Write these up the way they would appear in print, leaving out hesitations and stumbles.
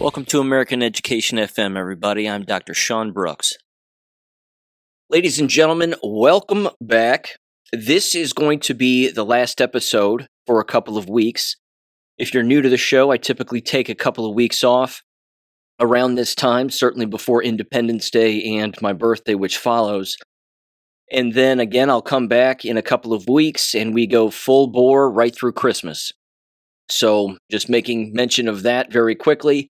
Welcome to American Education FM, everybody. I'm Dr. Sean Brooks. Ladies and gentlemen, welcome back. This is going to be the last episode for a couple of weeks. If you're new to the show, I typically take a couple of weeks off around this time, certainly before Independence Day and my birthday, which follows. And then again, I'll come back in a couple of weeks and we go full bore right through Christmas. So just making mention of that very quickly.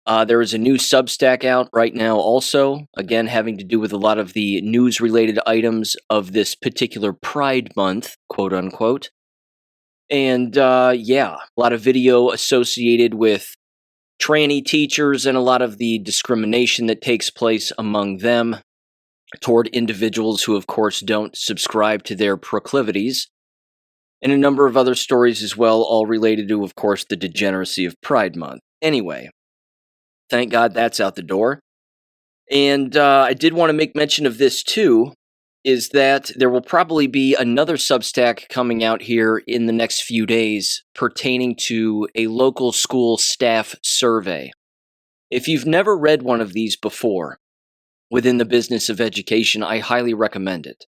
There is a new Substack out right now also, again, having to do with a lot of the news-related items of this particular Pride Month, quote-unquote. And, a lot of video associated with tranny teachers and a lot of the discrimination that takes place among them toward individuals who, of course, don't subscribe to their proclivities. And a number of other stories as well, all related to, of course, the degeneracy of Pride Month. Anyway. Thank God that's out the door. And I did want to make mention of this too, is that there will probably be another Substack coming out here in the next few days pertaining to a local school staff survey. If you've never read one of these before within the business of education, I highly recommend it.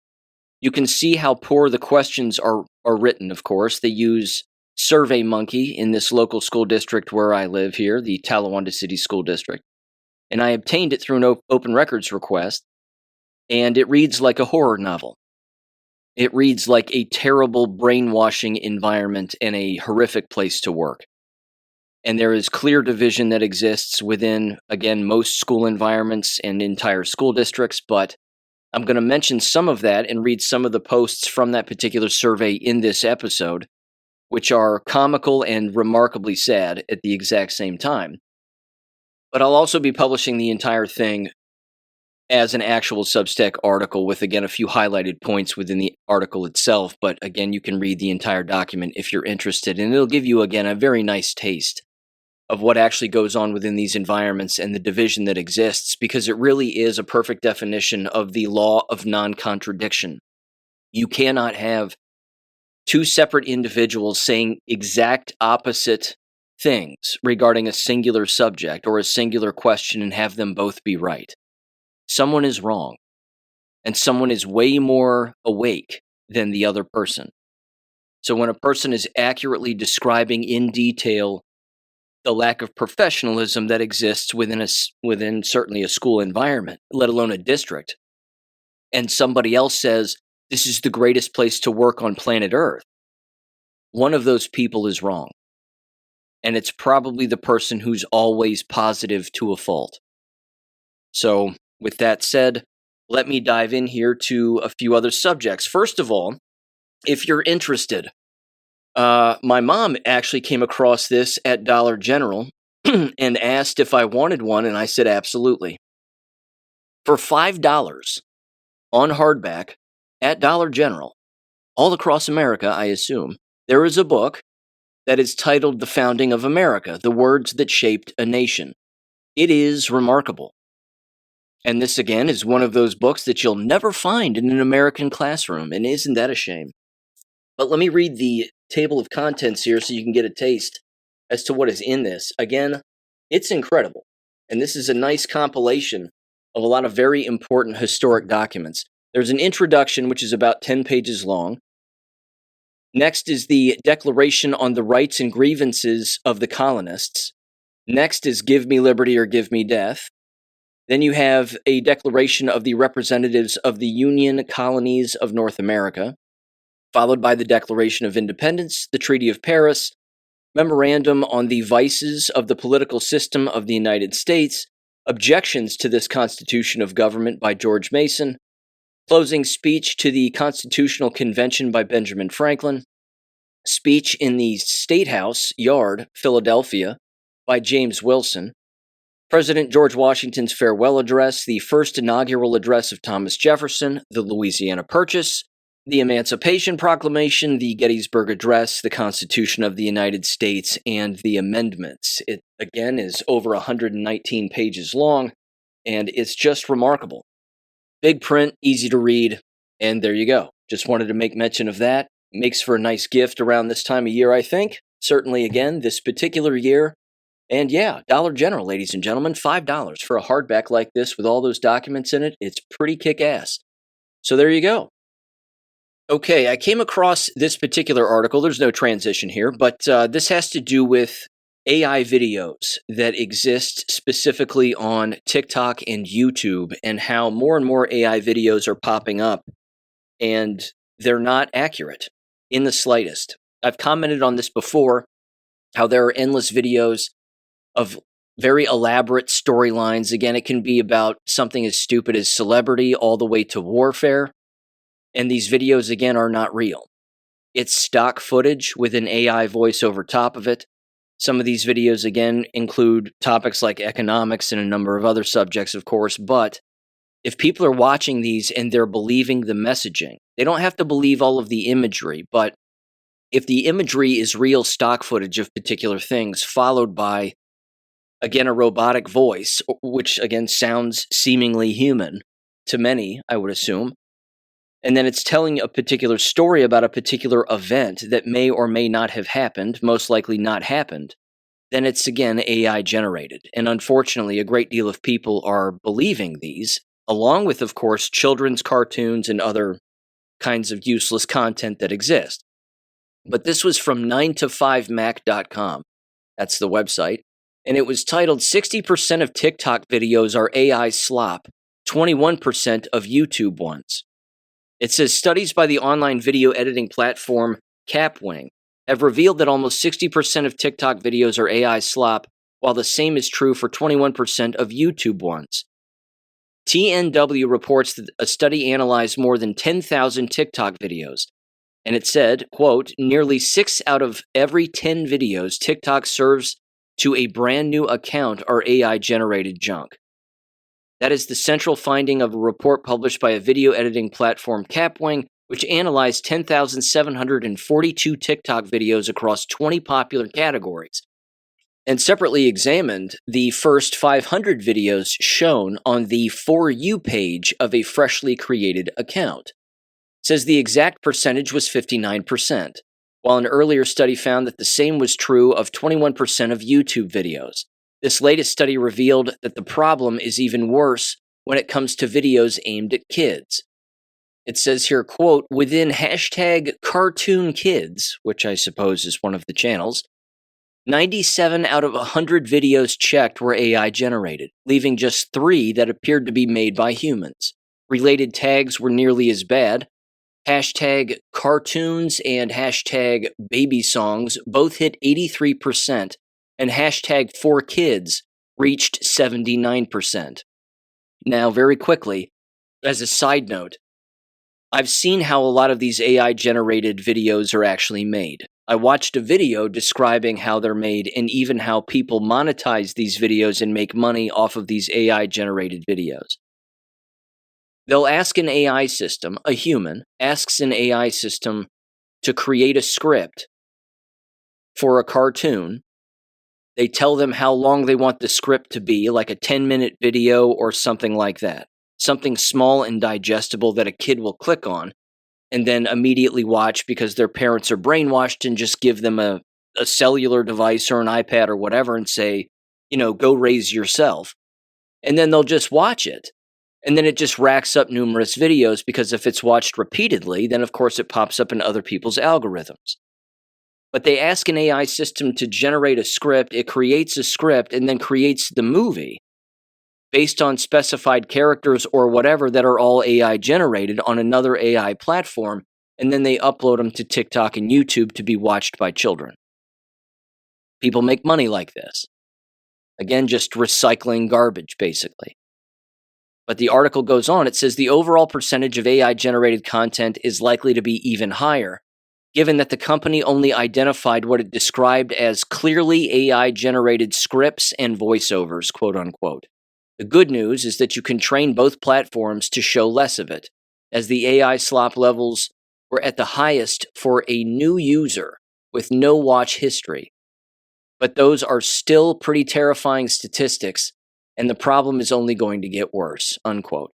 You can see how poor the questions are written, of course. They use SurveyMonkey in this local school district where I live here, the Talawanda City School District. And I obtained it through an open records request, and it reads like a horror novel. It reads like a terrible brainwashing environment and a horrific place to work. And there is clear division that exists within, again, most school environments and entire school districts, but I'm going to mention some of that and read some of the posts from that particular survey in this episode, which are comical and remarkably sad at the exact same time. But I'll also be publishing the entire thing as an actual Substack article with, again, a few highlighted points within the article itself. But again, you can read the entire document if you're interested, and it'll give you, again, a very nice taste of what actually goes on within these environments and the division that exists, because it really is a perfect definition of the law of non-contradiction. You cannot have two separate individuals saying exact opposite things regarding a singular subject or a singular question and have them both be right. Someone is wrong, and someone is way more awake than the other person. So when a person is accurately describing in detail the lack of professionalism that exists within certainly a school environment, let alone a district, and somebody else says, this is the greatest place to work on planet Earth, one of those people is wrong. And it's probably the person who's always positive to a fault. So, with that said, let me dive in here to a few other subjects. First of all, if you're interested, my mom actually came across this at Dollar General and asked if I wanted one, and I said absolutely. For $5 on hardback, at Dollar General, all across America, I assume, there is a book that is titled The Founding of America, The Words That Shaped a Nation. It is remarkable. And this, again, is one of those books that you'll never find in an American classroom, and isn't that a shame? But let me read the table of contents here so you can get a taste as to what is in this. Again, it's incredible. And this is a nice compilation of a lot of very important historic documents. There's an introduction, which is about 10 pages long. Next is the Declaration on the Rights and Grievances of the Colonists. Next is Give Me Liberty or Give Me Death. Then you have a declaration of the representatives of the Union Colonies of North America, followed by the Declaration of Independence, the Treaty of Paris, Memorandum on the Vices of the Political System of the United States, Objections to this Constitution of Government by George Mason, Closing Speech to the Constitutional Convention by Benjamin Franklin, Speech in the State House Yard, Philadelphia, by James Wilson, President George Washington's Farewell Address, the First Inaugural Address of Thomas Jefferson, the Louisiana Purchase, the Emancipation Proclamation, the Gettysburg Address, the Constitution of the United States, and the amendments. It, again, is over 119 pages long, and it's just remarkable. Big print, easy to read, and there you go. Just wanted to make mention of that. Makes for a nice gift around this time of year, I think. Certainly, again, this particular year, And yeah, Dollar General, ladies and gentlemen, $5 for a hardback like this with all those documents in it. It's pretty kick-ass. So there you go. Okay, I came across this particular article. There's no transition here, but this has to do with AI videos that exist specifically on TikTok and YouTube, and how more and more AI videos are popping up, and they're not accurate in the slightest. I've commented on this before, how there are endless videos of very elaborate storylines. Again, it can be about something as stupid as celebrity all the way to warfare. And these videos, again, are not real. It's stock footage with an AI voice over top of it. Some of these videos, again, include topics like economics and a number of other subjects, of course. But if people are watching these and they're believing the messaging, they don't have to believe all of the imagery. But if the imagery is real stock footage of particular things, followed by, again, a robotic voice, which, again, sounds seemingly human to many, I would assume, and then it's telling a particular story about a particular event that may or may not have happened, most likely not happened, then it's, again, AI generated. And unfortunately, a great deal of people are believing these, along with, of course, children's cartoons and other kinds of useless content that exist. But this was from 9to5mac.com. That's the website. And it was titled, 60% of TikTok videos are AI slop, 21% of YouTube ones. It says studies by the online video editing platform Capwing have revealed that almost 60% of TikTok videos are AI slop, while the same is true for 21% of YouTube ones. TNW reports that a study analyzed more than 10,000 TikTok videos, and it said, quote, nearly 6 out of every 10 videos TikTok serves to a brand new account are AI-generated junk. That is the central finding of a report published by a video editing platform, Capwing, which analyzed 10,742 TikTok videos across 20 popular categories, and separately examined the first 500 videos shown on the For You page of a freshly created account. It says the exact percentage was 59%, while an earlier study found that the same was true of 21% of YouTube videos. This latest study revealed that the problem is even worse when it comes to videos aimed at kids. It says here, quote, within hashtag cartoon kids, which I suppose is one of the channels, 97 out of 100 videos checked were AI generated, leaving just 3 that appeared to be made by humans. Related tags were nearly as bad. Hashtag cartoons and hashtag baby songs both hit 83%. And hashtag 4kids reached 79%. Now, very quickly, as a side note, I've seen how a lot of these AI-generated videos are actually made. I watched a video describing how they're made and even how people monetize these videos and make money off of these AI-generated videos. They'll ask an AI system, a human, asks an AI system to create a script for a cartoon. They tell them how long they want the script to be, like a 10-minute video or something like that. Something small and digestible that a kid will click on and then immediately watch because their parents are brainwashed and just give them a cellular device or an iPad or whatever and say, go raise yourself. And then they'll just watch it. And then it just racks up numerous videos because if it's watched repeatedly, then of course it pops up in other people's algorithms. But they ask an AI system to generate a script, it creates a script, and then creates the movie based on specified characters or whatever that are all AI generated on another AI platform, and then they upload them to TikTok and YouTube to be watched by children. People make money like this. Again, just recycling garbage, basically. But the article goes on, it says the overall percentage of AI-generated content is likely to be even higher, given that the company only identified what it described as clearly AI-generated scripts and voiceovers, quote-unquote. The good news is that you can train both platforms to show less of it, as the AI slop levels were at the highest for a new user with no watch history. But those are still pretty terrifying statistics, and the problem is only going to get worse, unquote.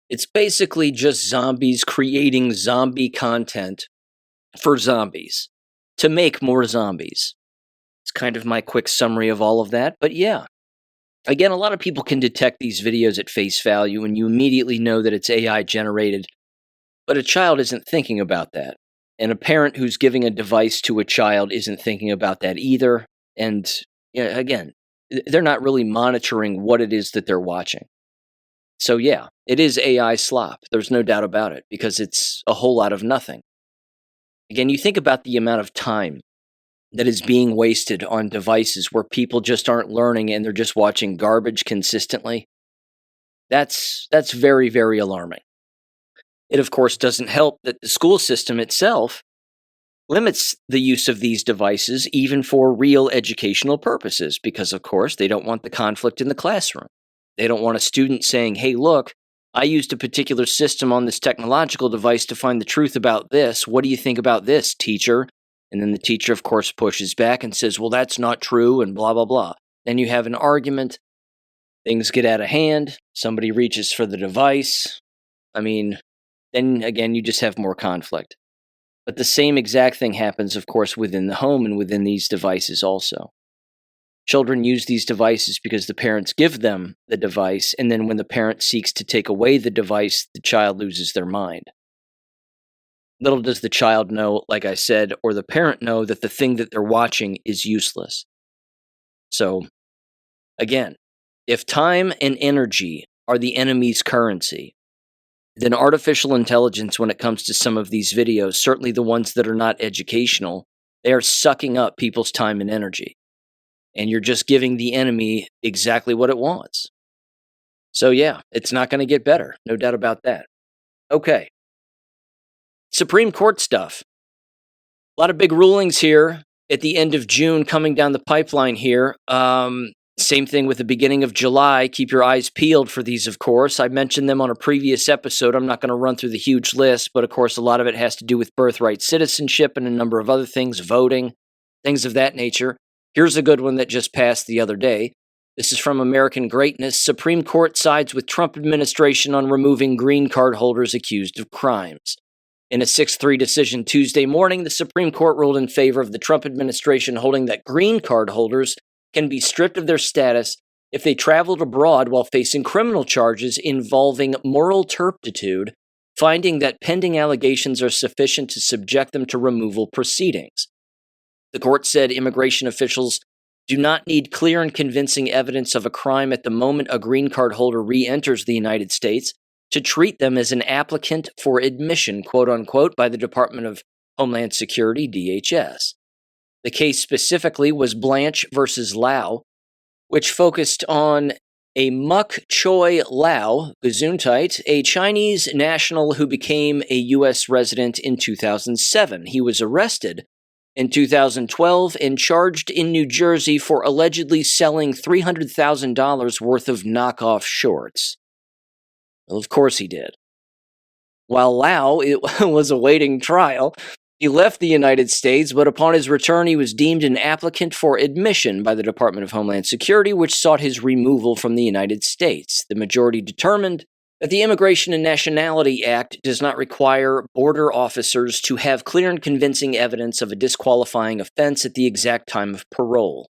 It's basically just zombies creating zombie content for zombies to make more zombies. It's kind of my quick summary of all of that. But yeah, again, a lot of people can detect these videos at face value and you immediately know that it's AI generated, but a child isn't thinking about that. And a parent who's giving a device to a child isn't thinking about that either. And yeah, again, they're not really monitoring what it is that they're watching. So yeah, it is AI slop. There's no doubt about it because it's a whole lot of nothing. Again, you think about the amount of time that is being wasted on devices where people just aren't learning and they're just watching garbage consistently. That's very, very alarming. It, of course, doesn't help that the school system itself limits the use of these devices even for real educational purposes because, of course, they don't want the conflict in the classroom. They don't want a student saying, hey, look, I used a particular system on this technological device to find the truth about this. What do you think about this, teacher? And then the teacher, of course, pushes back and says, well, that's not true, and blah, blah, blah. Then you have an argument. Things get out of hand. Somebody reaches for the device. I mean, then again, you just have more conflict. But the same exact thing happens, of course, within the home and within these devices also. Children use these devices because the parents give them the device, and then when the parent seeks to take away the device, the child loses their mind. Little does the child know, like I said, or the parent know that the thing that they're watching is useless. So, again, if time and energy are the enemy's currency, then artificial intelligence, when it comes to some of these videos, certainly the ones that are not educational, they are sucking up people's time and energy. And you're just giving the enemy exactly what it wants. So yeah, it's not going to get better. No doubt about that. Okay. Supreme Court stuff. A lot of big rulings here at the end of June coming down the pipeline here. Same thing with the beginning of July. Keep your eyes peeled for these, of course. I mentioned them on a previous episode. I'm not going to run through the huge list, but of course, a lot of it has to do with birthright citizenship and a number of other things, voting, things of that nature. Here's a good one that just passed the other day. This is from American Greatness. Supreme Court sides with Trump administration on removing green card holders accused of crimes. In a 6-3 decision Tuesday morning, the Supreme Court ruled in favor of the Trump administration, holding that green card holders can be stripped of their status if they traveled abroad while facing criminal charges involving moral turpitude, finding that pending allegations are sufficient to subject them to removal proceedings. The court said immigration officials do not need clear and convincing evidence of a crime at the moment a green card holder re-enters the United States to treat them as an applicant for admission, quote unquote, by the Department of Homeland Security, DHS. The case specifically was Blanche versus Lau, which focused on a Muk Choi Lau, Gesundheit, a Chinese national who became a U.S. resident in 2007. He was arrested in 2012 and charged in New Jersey for allegedly selling $300,000 worth of knockoff shorts. Well, of course he did. While Lau was awaiting trial, he left the United States, but upon his return, he was deemed an applicant for admission by the Department of Homeland Security, which sought his removal from the United States. The majority determined that the Immigration and Nationality Act does not require border officers to have clear and convincing evidence of a disqualifying offense at the exact time of parole.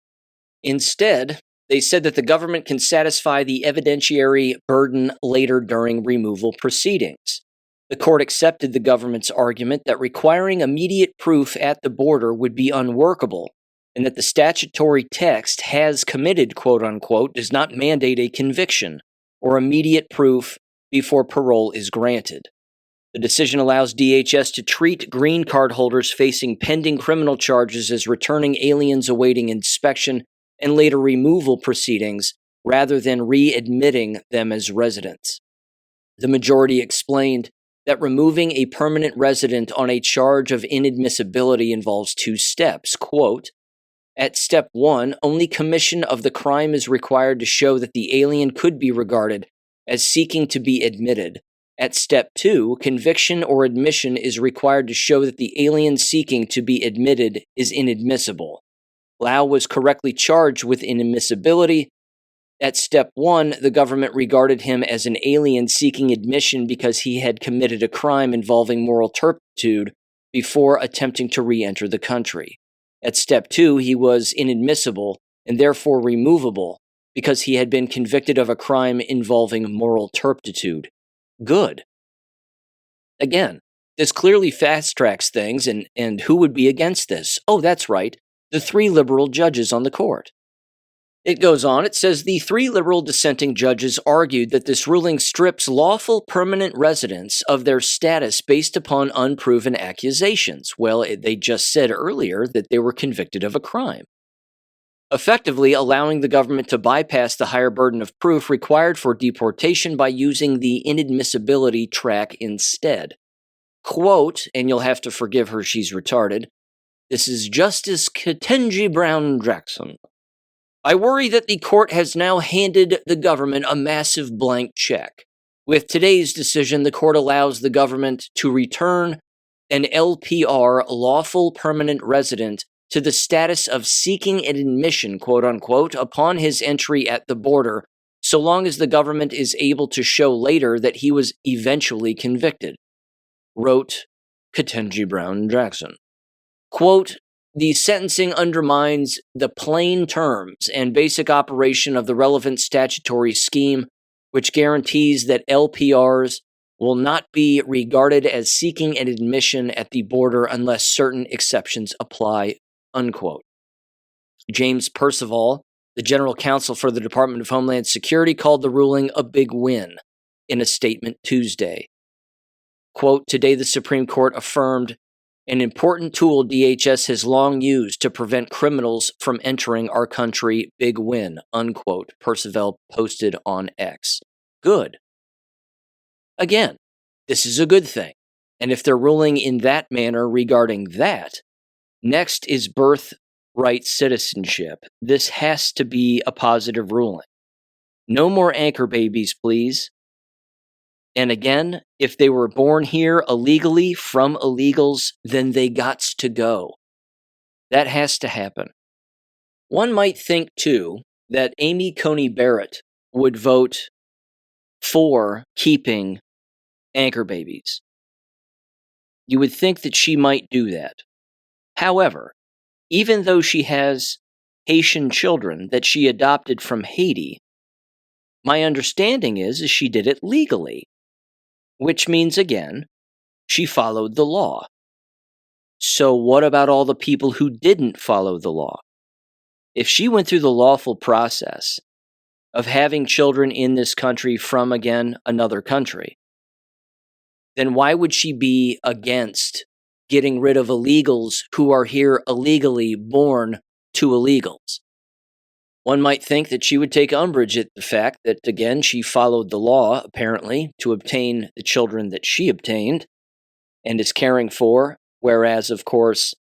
Instead, they said that the government can satisfy the evidentiary burden later during removal proceedings. The court accepted the government's argument that requiring immediate proof at the border would be unworkable, and that the statutory text has committed, quote unquote, does not mandate a conviction or immediate proof before parole is granted. The decision allows DHS to treat green card holders facing pending criminal charges as returning aliens awaiting inspection and later removal proceedings, rather than readmitting them as residents. The majority explained that removing a permanent resident on a charge of inadmissibility involves two steps. Quote, at step 1, only commission of the crime is required to show that the alien could be regarded as seeking to be admitted. At step 2, conviction or admission is required to show that the alien seeking to be admitted is inadmissible. Lau was correctly charged with inadmissibility. At step 1, the government regarded him as an alien seeking admission because he had committed a crime involving moral turpitude before attempting to re-enter the country. At step 2, he was inadmissible and therefore removable because he had been convicted of a crime involving moral turpitude. Good. Again, this clearly fast-tracks things, and who would be against this? Oh, that's right, the 3 liberal judges on the court. It goes on, it says, the 3 liberal dissenting judges argued that this ruling strips lawful permanent residents of their status based upon unproven accusations. Well, they just said earlier that they were convicted of a crime, effectively allowing the government to bypass the higher burden of proof required for deportation by using the inadmissibility track instead. Quote, and you'll have to forgive her, she's retarded, this is Justice Ketanji Brown Jackson. I worry that the court has now handed the government a massive blank check. With today's decision, the court allows the government to return an LPR, lawful permanent resident, to the status of seeking an admission, quote unquote, upon his entry at the border, so long as the government is able to show later that he was eventually convicted, wrote Ketanji Brown Jackson. Quote, the sentencing undermines the plain terms and basic operation of the relevant statutory scheme, which guarantees that LPRs will not be regarded as seeking an admission at the border unless certain exceptions apply, unquote. James Percival, the general counsel for the Department of Homeland Security, called the ruling a big win in a statement Tuesday. Quote, today the Supreme Court affirmed an important tool DHS has long used to prevent criminals from entering our country, big win, unquote, Percival posted on X. Good. Again, this is a good thing. And if they're ruling in that manner regarding that, next is birthright citizenship. This has to be a positive ruling. No more anchor babies, please. And again, if they were born here illegally from illegals, then they gots to go. That has to happen. One might think, too, that Amy Coney Barrett would vote for keeping anchor babies. You would think that she might do that. However, even though she has Haitian children that she adopted from Haiti, my understanding is she did it legally. Which means, again, she followed the law. So what about all the people who didn't follow the law? If she went through the lawful process of having children in this country from, again, another country, then why would she be against getting rid of illegals who are here illegally born to illegals? One might think that she would take umbrage at the fact that, again, she followed the law, apparently, to obtain the children that she obtained and is caring for, whereas, of course,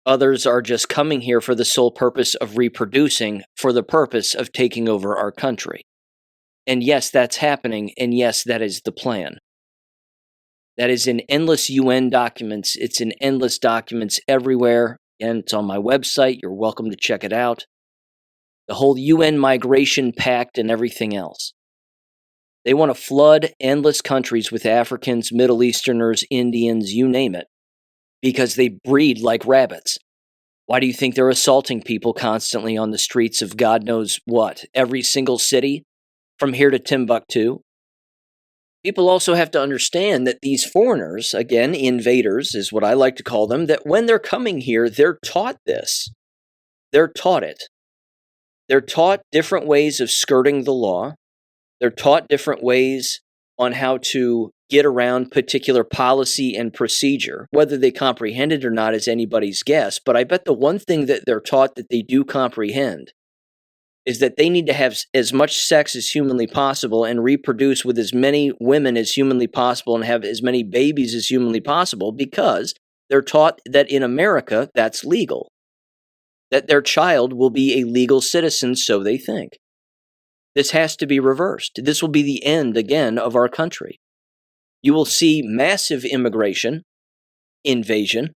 others are just coming here for the sole purpose of reproducing, for the purpose of taking over our country. And yes, that's happening, and yes, that is the plan. That is in endless UN documents. It's in endless documents everywhere, and it's on my website. You're welcome to check it out. The whole UN Migration Pact and everything else. They want to flood endless countries with Africans, Middle Easterners, Indians, you name it, because they breed like rabbits. Why do you think they're assaulting people constantly on the streets of God knows what, every single city, from here to Timbuktu? People also have to understand that these foreigners, again, invaders is what I like to call them, that when they're coming here, they're taught this. They're taught it. They're taught different ways of skirting the law. They're taught different ways on how to get around particular policy and procedure. Whether they comprehend it or not is anybody's guess, but I bet the one thing that they're taught that they do comprehend is that they need to have as much sex as humanly possible and reproduce with as many women as humanly possible and have as many babies as humanly possible, because they're taught that in America that's legal. That their child will be a legal citizen, so they think. This has to be reversed. This will be the end, again, of our country. You will see massive immigration, invasion,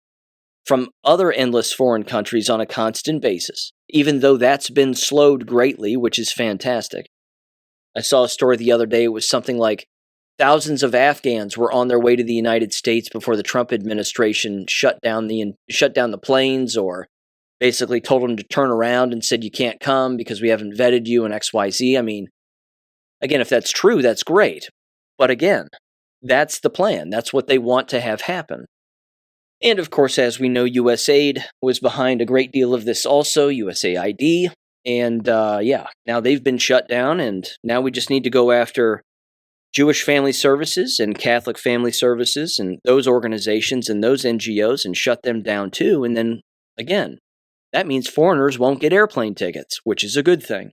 from other endless foreign countries on a constant basis, even though that's been slowed greatly, which is fantastic. I saw a story the other day. It was something like thousands of Afghans were on their way to the United States before the Trump administration shut down the planes or basically told them to turn around and said, you can't come because we haven't vetted you and XYZ. I mean, again, if that's true, that's great. But again, that's the plan. That's what they want to have happen. And of course, as we know, USAID was behind a great deal of this also, USAID. And now they've been shut down, and now we just need to go after Jewish Family Services and Catholic Family Services and those organizations and those NGOs and shut them down too. And then, again, that means foreigners won't get airplane tickets, which is a good thing.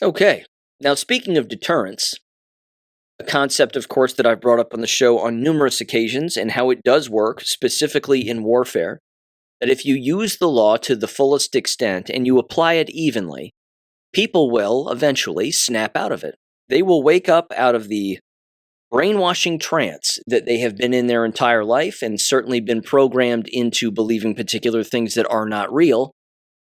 Okay, now speaking of deterrence, a concept, of course, that I've brought up on the show on numerous occasions and how it does work, specifically in warfare, that if you use the law to the fullest extent and you apply it evenly, people will eventually snap out of it. They will wake up out of the brainwashing trance that they have been in their entire life and certainly been programmed into believing particular things that are not real,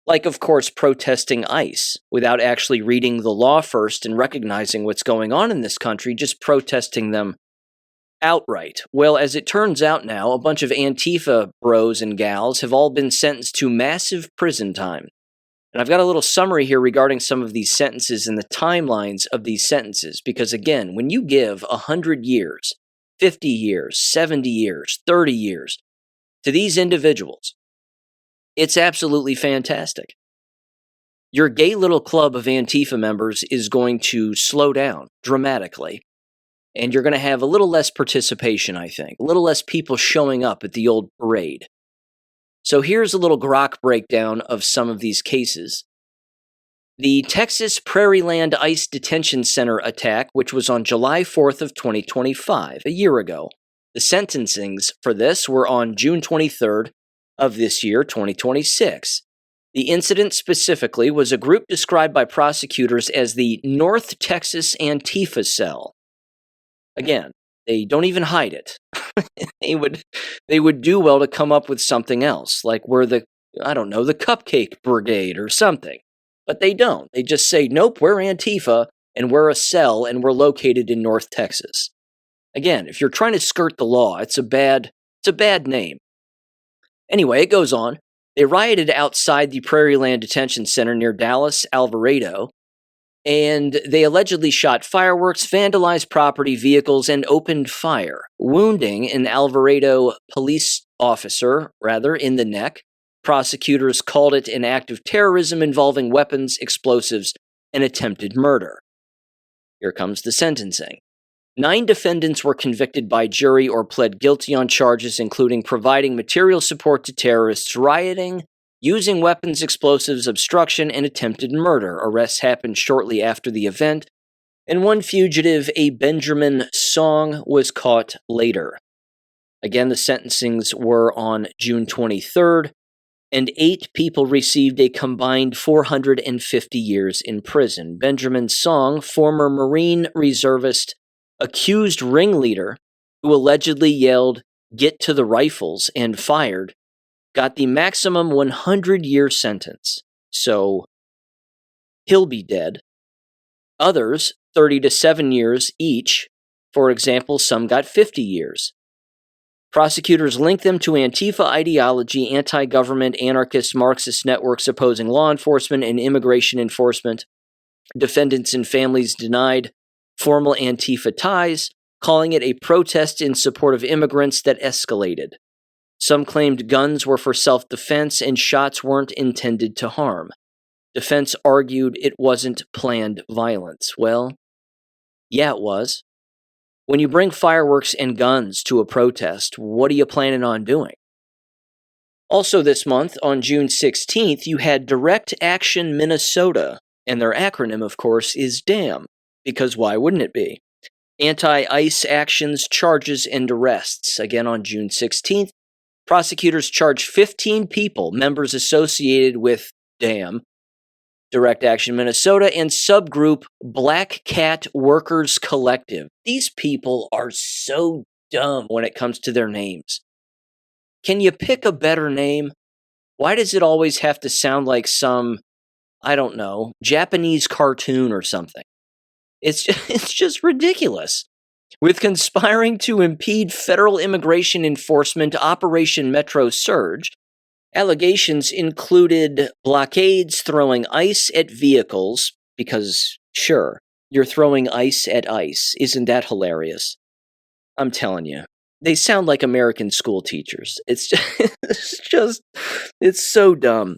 like, of course, protesting ICE without actually reading the law first and recognizing what's going on in this country, just protesting them outright. Well, as it turns out now, a bunch of Antifa bros and gals have all been sentenced to massive prison time. And I've got a little summary here regarding some of these sentences and the timelines of these sentences, because again, when you give 100 years, 50 years, 70 years, 30 years to these individuals, it's absolutely fantastic. Your gay little club of Antifa members is going to slow down dramatically, and you're going to have a little less participation, I think, a little less people showing up at the old parade. So here's a little grok breakdown of some of these cases. The Texas Prairieland ICE Detention Center attack, which was on July 4th of 2025, a year ago. The sentencings for this were on June 23rd of this year, 2026. The incident specifically was a group described by prosecutors as the North Texas Antifa Cell. Again, they don't even hide it. They would do well to come up with something else, like we're the Cupcake Brigade or something. But they don't. They just say, nope, we're Antifa, and we're a cell, and we're located in North Texas. Again, if you're trying to skirt the law, it's a bad name. Anyway, it goes on. They rioted outside the Prairieland Detention Center near Dallas, Alvarado, and they allegedly shot fireworks, vandalized property, vehicles, and opened fire, wounding an Alvarado police officer, in the neck. Prosecutors called it an act of terrorism involving weapons, explosives, and attempted murder. Here comes the sentencing. 9 defendants were convicted by jury or pled guilty on charges including providing material support to terrorists, rioting, using weapons, explosives, obstruction, and attempted murder. Arrests happened shortly after the event, and one fugitive, a Benjamin Song, was caught later. Again, the sentencings were on June 23rd, and 8 people received a combined 450 years in prison. Benjamin Song, former Marine reservist, accused ringleader, who allegedly yelled, "Get to the rifles," and fired, got the maximum 100-year sentence. So, he'll be dead. Others, 30 to 7 years each. For example, some got 50 years. Prosecutors linked them to Antifa ideology, anti-government, anarchist, Marxist networks opposing law enforcement and immigration enforcement. Defendants and families denied formal Antifa ties, calling it a protest in support of immigrants that escalated. Some claimed guns were for self-defense and shots weren't intended to harm. Defense argued it wasn't planned violence. Well, yeah, it was. When you bring fireworks and guns to a protest, what are you planning on doing? Also this month, on June 16th, you had Direct Action Minnesota, and their acronym, of course, is DAM, because why wouldn't it be? Anti-ICE actions, charges, and arrests. Again, on June 16th, prosecutors charged 15 people, members associated with DAM, Direct Action Minnesota, and subgroup Black Cat Workers Collective. These people are so dumb when it comes to their names. Can you pick a better name? Why does it always have to sound like some, Japanese cartoon or something? It's just ridiculous. With conspiring to impede federal immigration enforcement Operation Metro Surge, Allegations included blockades, throwing ice at vehicles, because, sure, you're throwing ice at ice. Isn't that hilarious? I'm telling you. They sound like American school teachers. It's so dumb.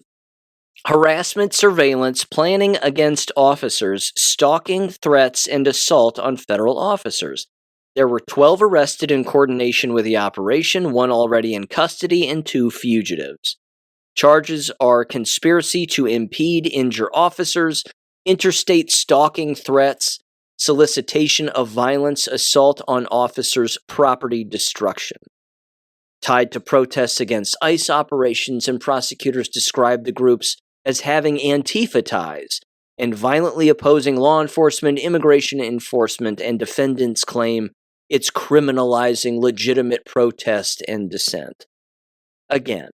Harassment, surveillance, planning against officers, stalking, threats, and assault on federal officers. There were 12 arrested in coordination with the operation, 1 already in custody, and 2 fugitives. Charges are conspiracy to impede, injure officers, interstate stalking threats, solicitation of violence, assault on officers, property destruction. Tied to protests against ICE operations, and prosecutors described the groups as having Antifa ties and violently opposing law enforcement, immigration enforcement, and defendants claim it's criminalizing legitimate protest and dissent. Again,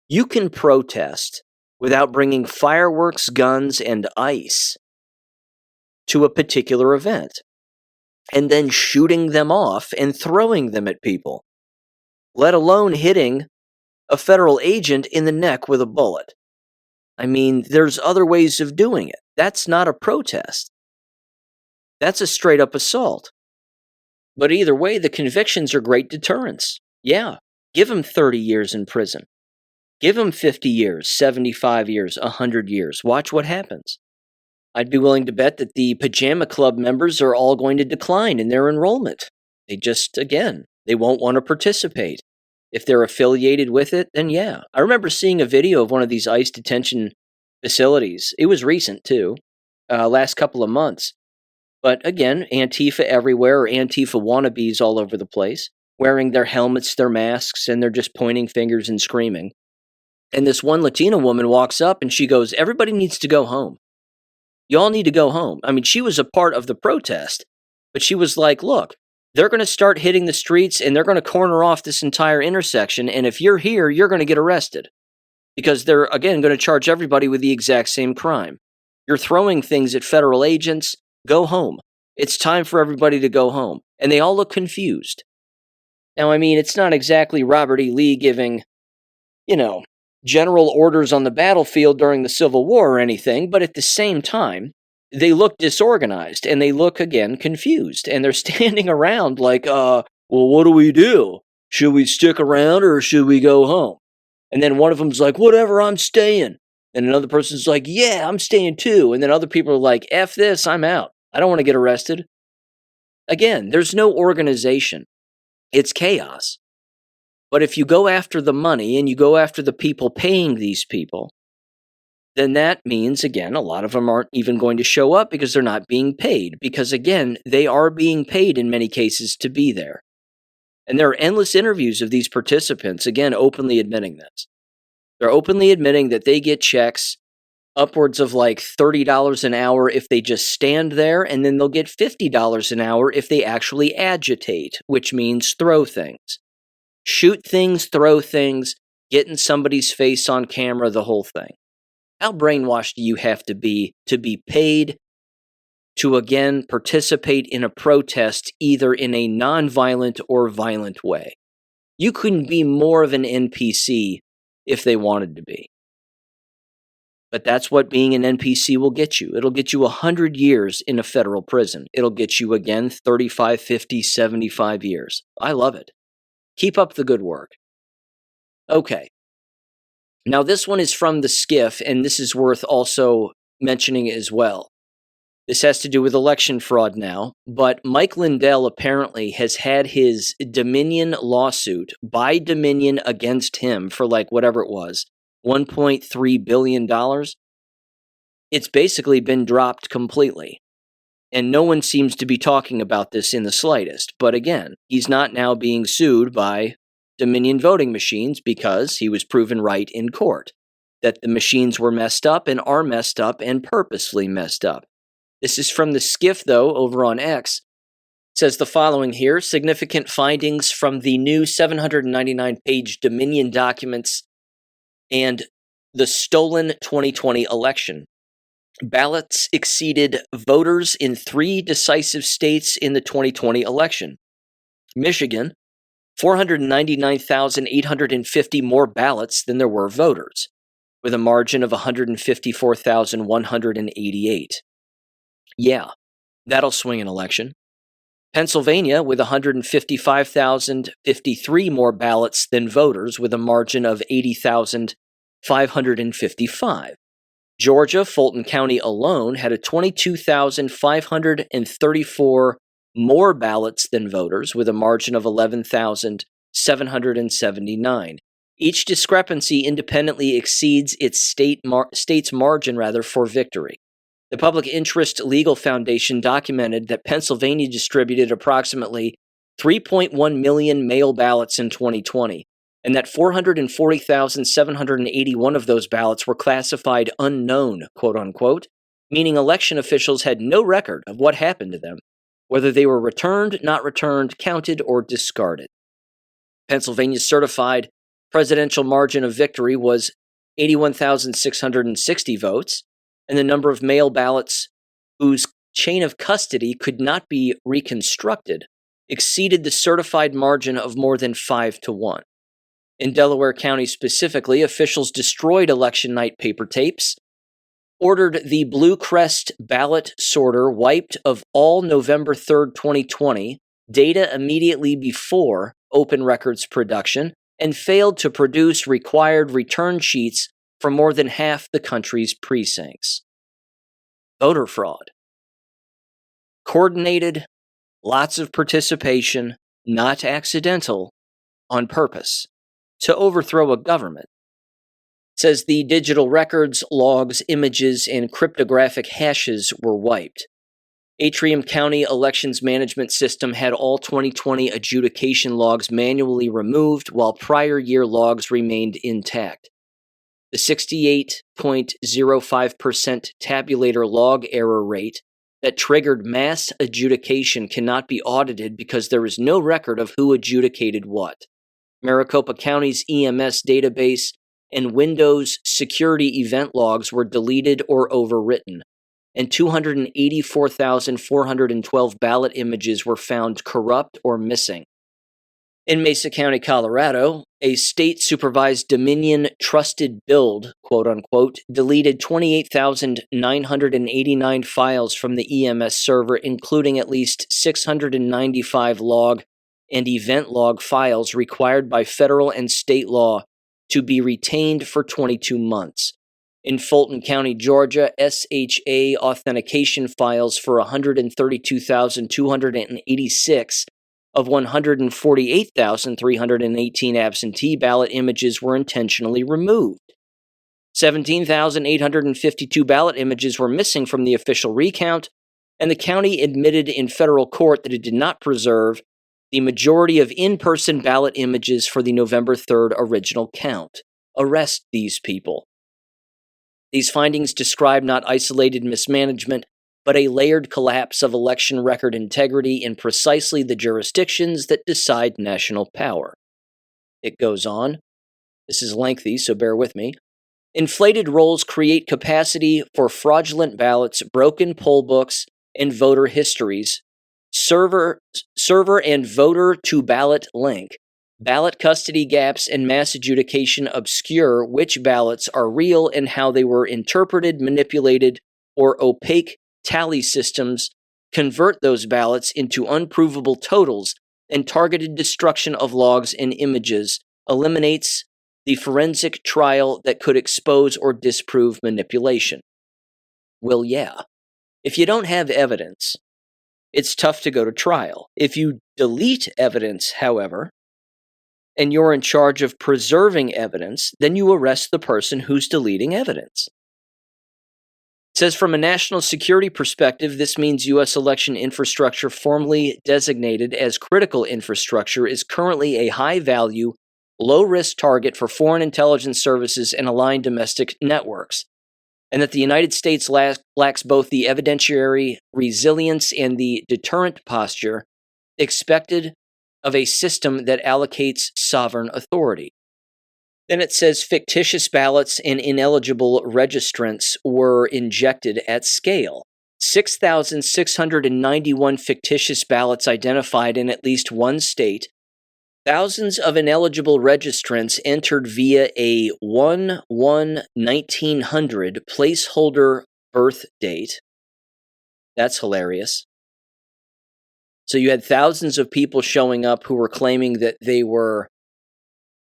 you can protest without bringing fireworks, guns, and ice to a particular event and then shooting them off and throwing them at people, let alone hitting a federal agent in the neck with a bullet. I mean, there's other ways of doing it. That's not a protest. That's a straight-up assault. But either way, the convictions are great deterrence. Yeah, give them 30 years in prison. Give them 50 years, 75 years, 100 years. Watch what happens. I'd be willing to bet that the pajama club members are all going to decline in their enrollment. They won't want to participate. If they're affiliated with it, then yeah. I remember seeing a video of one of these ICE detention facilities. It was recent, too, last couple of months. But again, Antifa everywhere, or Antifa wannabes all over the place, wearing their helmets, their masks, and they're just pointing fingers and screaming. And this one Latina woman walks up and she goes, "Everybody needs to go home. You all need to go home." I mean, she was a part of the protest, but she was like, look, they're going to start hitting the streets and they're going to corner off this entire intersection. And if you're here, you're going to get arrested because they're, again, going to charge everybody with the exact same crime. You're throwing things at federal agents. Go home. It's time for everybody to go home. And they all look confused. Now, I mean, it's not exactly Robert E. Lee giving, general orders on the battlefield during the Civil War or anything, but at the same time, they look disorganized and they look, again, confused. And they're standing around like, well, what do we do? Should we stick around or should we go home? And then one of them's like, whatever, I'm staying. And another person's like, yeah, I'm staying too. And then other people are like, F this, I'm out. I don't want to get arrested. Again, there's no organization. It's chaos. But if you go after the money and you go after the people paying these people, then that means, again, a lot of them aren't even going to show up because they're not being paid. Because, again, they are being paid in many cases to be there. And there are endless interviews of these participants, again, openly admitting this. They're openly admitting that they get checks upwards of like $30 an hour if they just stand there, and then they'll get $50 an hour if they actually agitate, which means throw things. Shoot things, throw things, get in somebody's face on camera, the whole thing. How brainwashed do you have to be paid to, again, participate in a protest either in a non-violent or violent way? You couldn't be more of an NPC if they wanted to be. But that's what being an NPC will get you. It'll get you 100 years in a federal prison. It'll get you, again, 35, 50, 75 years. I love it. Keep up the good work. Okay. Now, this one is from the Skiff, and this is worth also mentioning as well. This has to do with election fraud now, but Mike Lindell apparently has had his Dominion lawsuit by Dominion against him for like whatever it was, $1.3 billion. It's basically been dropped completely. And no one seems to be talking about this in the slightest. But again, he's not now being sued by Dominion voting machines because he was proven right in court that the machines were messed up and are messed up and purposely messed up. This is from the Skiff, though, over on X. It says the following here: significant findings from the new 799-page Dominion documents and the stolen 2020 election. Ballots exceeded voters in 3 decisive states in the 2020 election: Michigan, 499,850 more ballots than there were voters, with a margin of 154,188. Yeah, that'll swing an election. Pennsylvania, with 155,053 more ballots than voters, with a margin of 80,555. Georgia, Fulton County alone, had a 22,534 more ballots than voters, with a margin of 11,779. Each discrepancy independently exceeds its state's margin for victory. The Public Interest Legal Foundation documented that Pennsylvania distributed approximately 3.1 million mail ballots in 2020, and that 440,781 of those ballots were classified unknown, quote unquote, meaning election officials had no record of what happened to them, whether they were returned, not returned, counted, or discarded. Pennsylvania's certified presidential margin of victory was 81,660 votes, and the number of mail ballots whose chain of custody could not be reconstructed exceeded the certified margin of more than 5-1. In Delaware County specifically, officials destroyed election night paper tapes, ordered the Blue Crest ballot sorter wiped of all November 3rd, 2020, data immediately before open records production, and failed to produce required return sheets for more than half the country's precincts. Voter fraud. Coordinated, lots of participation, not accidental, on purpose, to overthrow a government. It says the digital records, logs, images, and cryptographic hashes were wiped. Atrium County Elections Management System had all 2020 adjudication logs manually removed, while prior year logs remained intact. The 68.05% tabulator log error rate that triggered mass adjudication cannot be audited because there is no record of who adjudicated what. Maricopa County's EMS database and Windows security event logs were deleted or overwritten, and 284,412 ballot images were found corrupt or missing. In Mesa County, Colorado, a state-supervised Dominion trusted build, quote-unquote, deleted 28,989 files from the EMS server, including at least 695 log and event log files required by federal and state law to be retained for 22 months. In Fulton County, Georgia, SHA authentication files for 132,286 of 148,318 absentee ballot images were intentionally removed. 17,852 ballot images were missing from the official recount, and the county admitted in federal court that it did not preserve the majority of in-person ballot images for the November 3rd original count. Arrest these people. These findings describe not isolated mismanagement, but a layered collapse of election record integrity in precisely the jurisdictions that decide national power. It goes on. This is lengthy, so bear with me. Inflated rolls create capacity for fraudulent ballots, broken poll books, and voter histories. Server and voter to ballot link. Ballot custody gaps and mass adjudication obscure which ballots are real and how they were interpreted, manipulated, or opaque tally systems convert those ballots into unprovable totals, and targeted destruction of logs and images eliminates the forensic trial that could expose or disprove manipulation. Well, yeah. If you don't have evidence, it's tough to go to trial. If you delete evidence, however, and you're in charge of preserving evidence, then you arrest the person who's deleting evidence. It says, from a national security perspective, this means U.S. election infrastructure formally designated as critical infrastructure is currently a high-value, low-risk target for foreign intelligence services and aligned domestic networks, and that the United States lacks both the evidentiary resilience and the deterrent posture expected of a system that allocates sovereign authority. Then it says fictitious ballots and ineligible registrants were injected at scale. 6,691 fictitious ballots identified in at least one state Thousands of ineligible registrants entered via a 1/1/1900 placeholder birth date. That's hilarious. So you had thousands of people showing up who were claiming that they were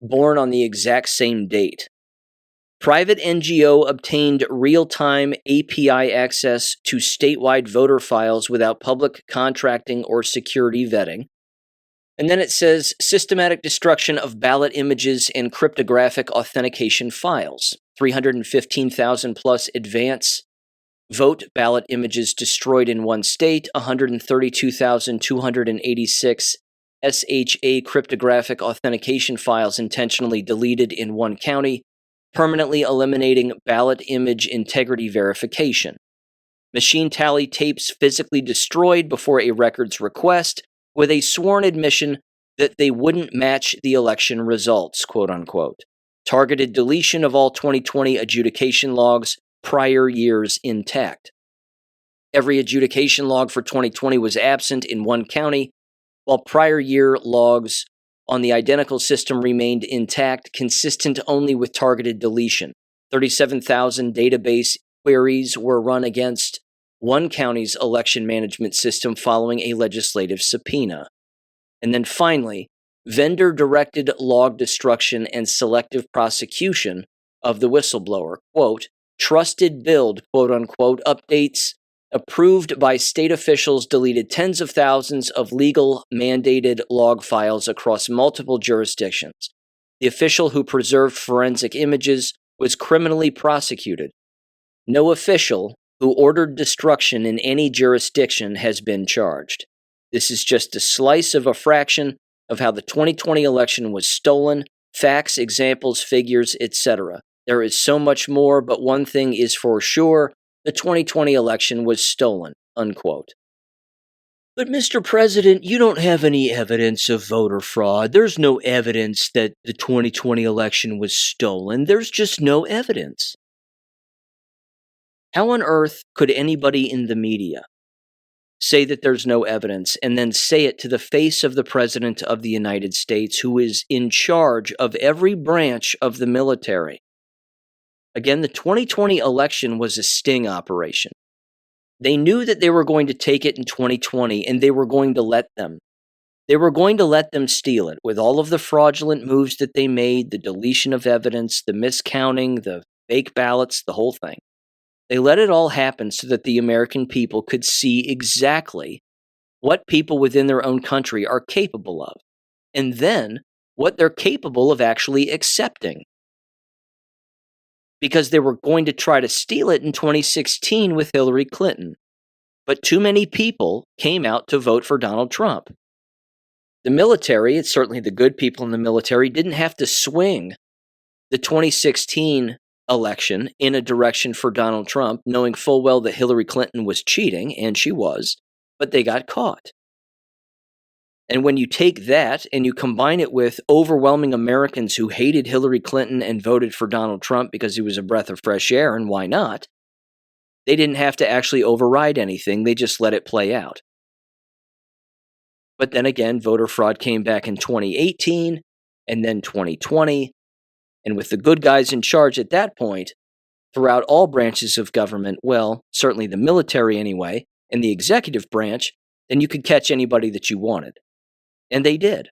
born on the exact same date. Private NGO obtained real-time API access to statewide voter files without public contracting or security vetting. And then it says systematic destruction of ballot images and cryptographic authentication files. 315,000 plus advance vote ballot images destroyed in one state, 132,286 SHA cryptographic authentication files intentionally deleted in one county, permanently eliminating ballot image integrity verification. Machine tally tapes physically destroyed before a records request, with a sworn admission that they wouldn't match the election results, quote unquote. Targeted deletion of all 2020 adjudication logs, prior years intact. Every adjudication log for 2020 was absent in one county, while prior year logs on the identical system remained intact, consistent only with targeted deletion. 37,000 database queries were run against one county's election management system following a legislative subpoena. And then finally, vendor-directed log destruction and selective prosecution of the whistleblower. Quote, trusted build, quote unquote, updates approved by state officials deleted tens of thousands of legal mandated log files across multiple jurisdictions. The official who preserved forensic images was criminally prosecuted. No official who ordered destruction in any jurisdiction has been charged. This is just a slice of a fraction of how the 2020 election was stolen, facts, examples, figures, etc. There is so much more, but one thing is for sure, the 2020 election was stolen, unquote. But Mr. President, you don't have any evidence of voter fraud. There's no evidence that the 2020 election was stolen. There's just no evidence. How on earth could anybody in the media say that there's no evidence and then say it to the face of the President of the United States, who is in charge of every branch of the military? Again, the 2020 election was a sting operation. They knew that they were going to take it in 2020, and they were going to let them. They were going to let them steal it with all of the fraudulent moves that they made, the deletion of evidence, the miscounting, the fake ballots, the whole thing. They let it all happen so that the American people could see exactly what people within their own country are capable of, and then what they're capable of actually accepting. Because they were going to try to steal it in 2016 with Hillary Clinton. But too many people came out to vote for Donald Trump. The military, it's certainly the good people in the military, didn't have to swing the 2016 election in a direction for Donald Trump, knowing full well that Hillary Clinton was cheating, and she was, but they got caught. And when you take that and you combine it with overwhelming Americans who hated Hillary Clinton and voted for Donald Trump because he was a breath of fresh air, and why not? They didn't have to actually override anything. They just let it play out. But then again, voter fraud came back in 2018 and then 2020. And with the good guys in charge at that point, throughout all branches of government, well, certainly the military anyway, and the executive branch, then you could catch anybody that you wanted. And they did.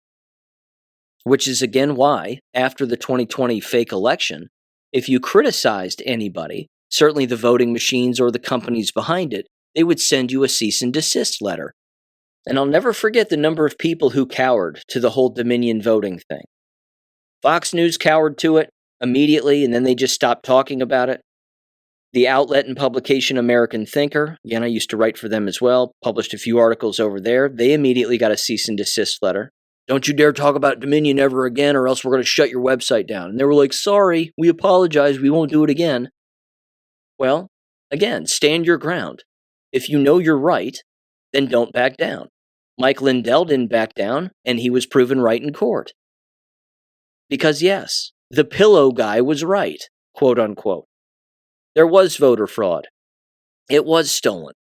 Which is again why, after the 2020 fake election, if you criticized anybody, certainly the voting machines or the companies behind it, they would send you a cease and desist letter. And I'll never forget the number of people who cowered to the whole Dominion voting thing. Fox News cowered to it immediately, and then they just stopped talking about it. The outlet and publication American Thinker, again, I used to write for them as well, published a few articles over there. They immediately got a cease and desist letter. Don't you dare talk about Dominion ever again, or else we're going to shut your website down. And they were like, sorry, we apologize, we won't do it again. Well, again, stand your ground. If you know you're right, then don't back down. Mike Lindell didn't back down, and he was proven right in court. Because yes, the pillow guy was right, quote unquote. There was voter fraud. It was stolen.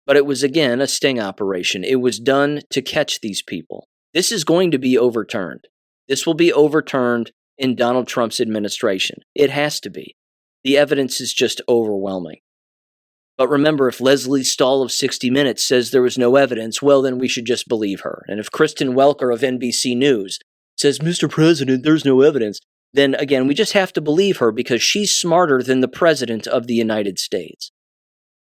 But it was, again, a sting operation. It was done to catch these people. This is going to be overturned. This will be overturned in Donald Trump's administration. It has to be. The evidence is just overwhelming. But remember, if Leslie Stahl of 60 Minutes says there was no evidence, well, then we should just believe her. And if Kristen Welker of NBC News says, Mr. President, there's no evidence, then again, we just have to believe her because she's smarter than the President of the United States.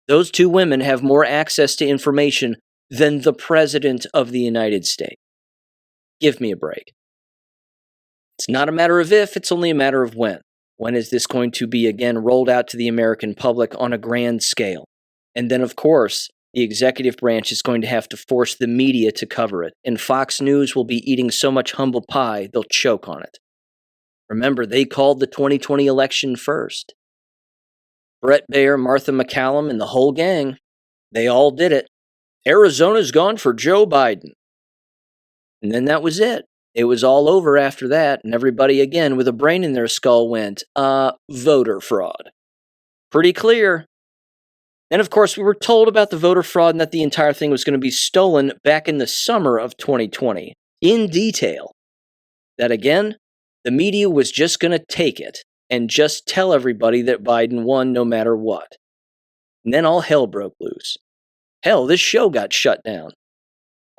Those two women have more access to information than the President of the United States. Give me a break. It's not a matter of if, it's only a matter of when. When is this going to be again rolled out to the American public on a grand scale? And then, of course, the executive branch is going to have to force the media to cover it. And Fox News will be eating so much humble pie, they'll choke on it. Remember, they called the 2020 election first. Brett Baier, Martha McCallum, and the whole gang, they all did it. Arizona's gone for Joe Biden. And then that was it. It was all over after that, and everybody, again, with a brain in their skull went, voter fraud. Pretty clear. And, of course, we were told about the voter fraud and that the entire thing was going to be stolen back in the summer of 2020, in detail. That, again, the media was just going to take it and just tell everybody that Biden won no matter what. And then all hell broke loose. Hell, this show got shut down.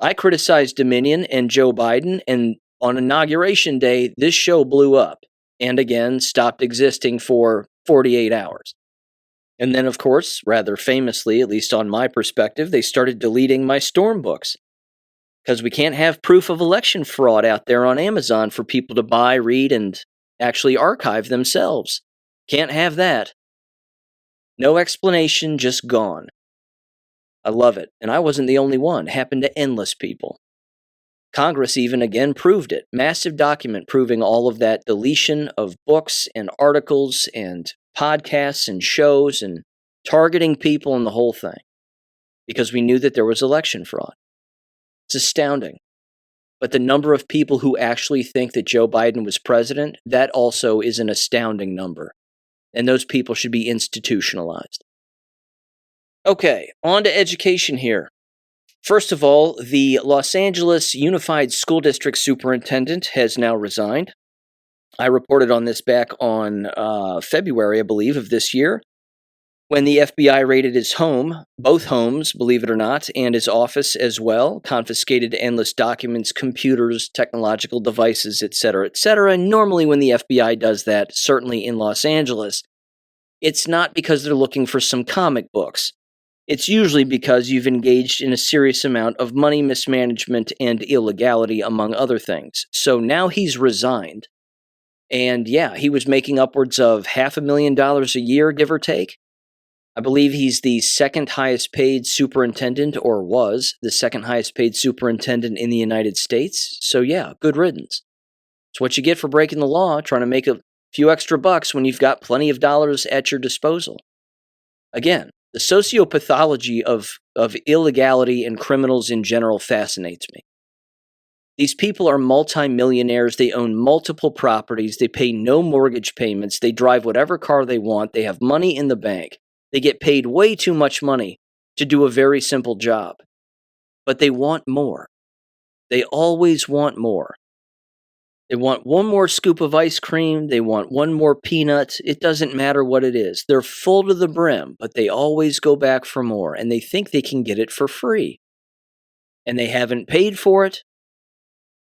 I criticized Dominion and Joe Biden, and on Inauguration Day, this show blew up and again stopped existing for 48 hours. And then, of course, rather famously, at least on my perspective, they started deleting my Storm books because we can't have proof of election fraud out there on Amazon for people to buy, read, and actually archive themselves. Can't have that. No explanation, just gone. I love it. And I wasn't the only one. It happened to endless people. Congress even again proved it. Massive document proving all of that deletion of books and articles and podcasts and shows and targeting people and the whole thing. Because we knew that there was election fraud. It's astounding. But the number of people who actually think that Joe Biden was president, that also is an astounding number. And those people should be institutionalized. Okay, on to education here. First of all, the Los Angeles Unified School District Superintendent has now resigned. I reported on this back on February, I believe, of this year, when the FBI raided his home, both homes, believe it or not, and his office as well, confiscated endless documents, computers, technological devices, etc., etc. And normally when the FBI does that, certainly in Los Angeles, it's not because they're looking for some comic books. It's usually because you've engaged in a serious amount of money mismanagement and illegality, among other things. So now he's resigned. And yeah, he was making upwards of $500,000 a year, give or take. I believe he's the second highest paid superintendent, or was the second highest paid superintendent in the United States. So yeah, good riddance. It's what you get for breaking the law, trying to make a few extra bucks when you've got plenty of dollars at your disposal. Again, the sociopathology of illegality and criminals in general fascinates me. These people are multimillionaires. They own multiple properties. They pay no mortgage payments. They drive whatever car they want. They have money in the bank. They get paid way too much money to do a very simple job. But they want more. They always want more. They want one more scoop of ice cream. They want one more peanut. It doesn't matter what it is. They're full to the brim, but they always go back for more, and they think they can get it for free. And they haven't paid for it,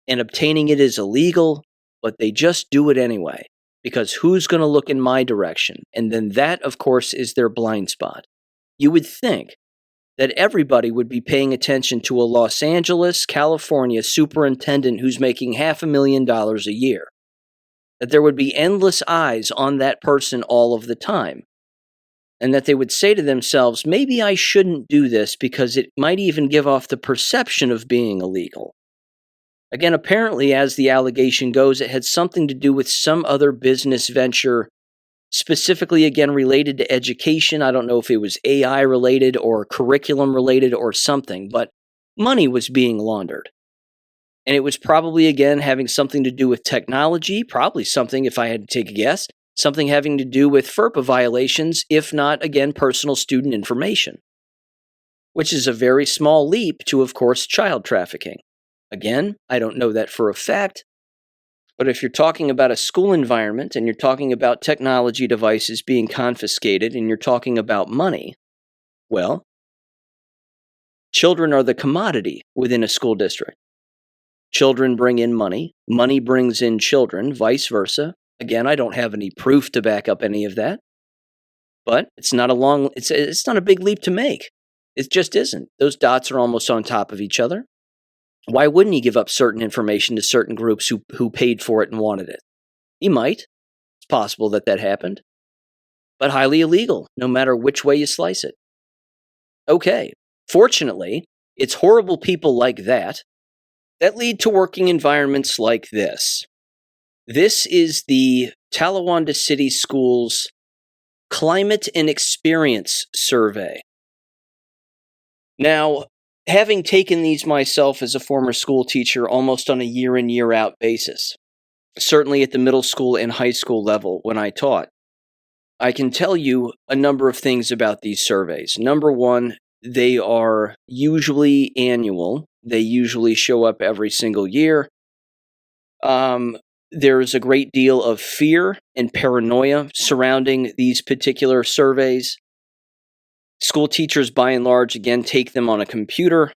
and obtaining it is illegal, but they just do it anyway, because who's going to look in my direction? And then that, of course, is their blind spot. You would think that everybody would be paying attention to a Los Angeles, California superintendent who's making $500,000 a year. That there would be endless eyes on that person all of the time. And that they would say to themselves, maybe I shouldn't do this because it might even give off the perception of being illegal. Again, apparently, as the allegation goes, it had something to do with some other business venture, specifically, again, related to education. I don't know if it was AI related or curriculum related or something, but money was being laundered. And it was probably, again, having something to do with technology, probably something, if I had to take a guess, something having to do with FERPA violations, if not, again, personal student information, which is a very small leap to, of course, child trafficking. Again, I don't know that for a fact, but if you're talking about a school environment and you're talking about technology devices being confiscated and you're talking about money, well, children are the commodity within a school district. Children bring in money, money brings in children, vice versa. Again, I don't have any proof to back up any of that, but it's not a big leap to make. It just isn't. Those dots are almost on top of each other. Why wouldn't he give up certain information to certain groups who paid for it and wanted it? He might. It's possible that happened, but highly illegal, no matter which way you slice it. Okay, fortunately, it's horrible people like that lead to working environments like this. This is the Talawanda City Schools Climate and Experience Survey. Now, having taken these myself as a former school teacher almost on a year in, year out basis, certainly at the middle school and high school level when I taught, I can tell you a number of things about these surveys. Number one, they are usually annual. They usually show up every single year. There's a great deal of fear and paranoia surrounding these particular surveys. School teachers, by and large, again, take them on a computer,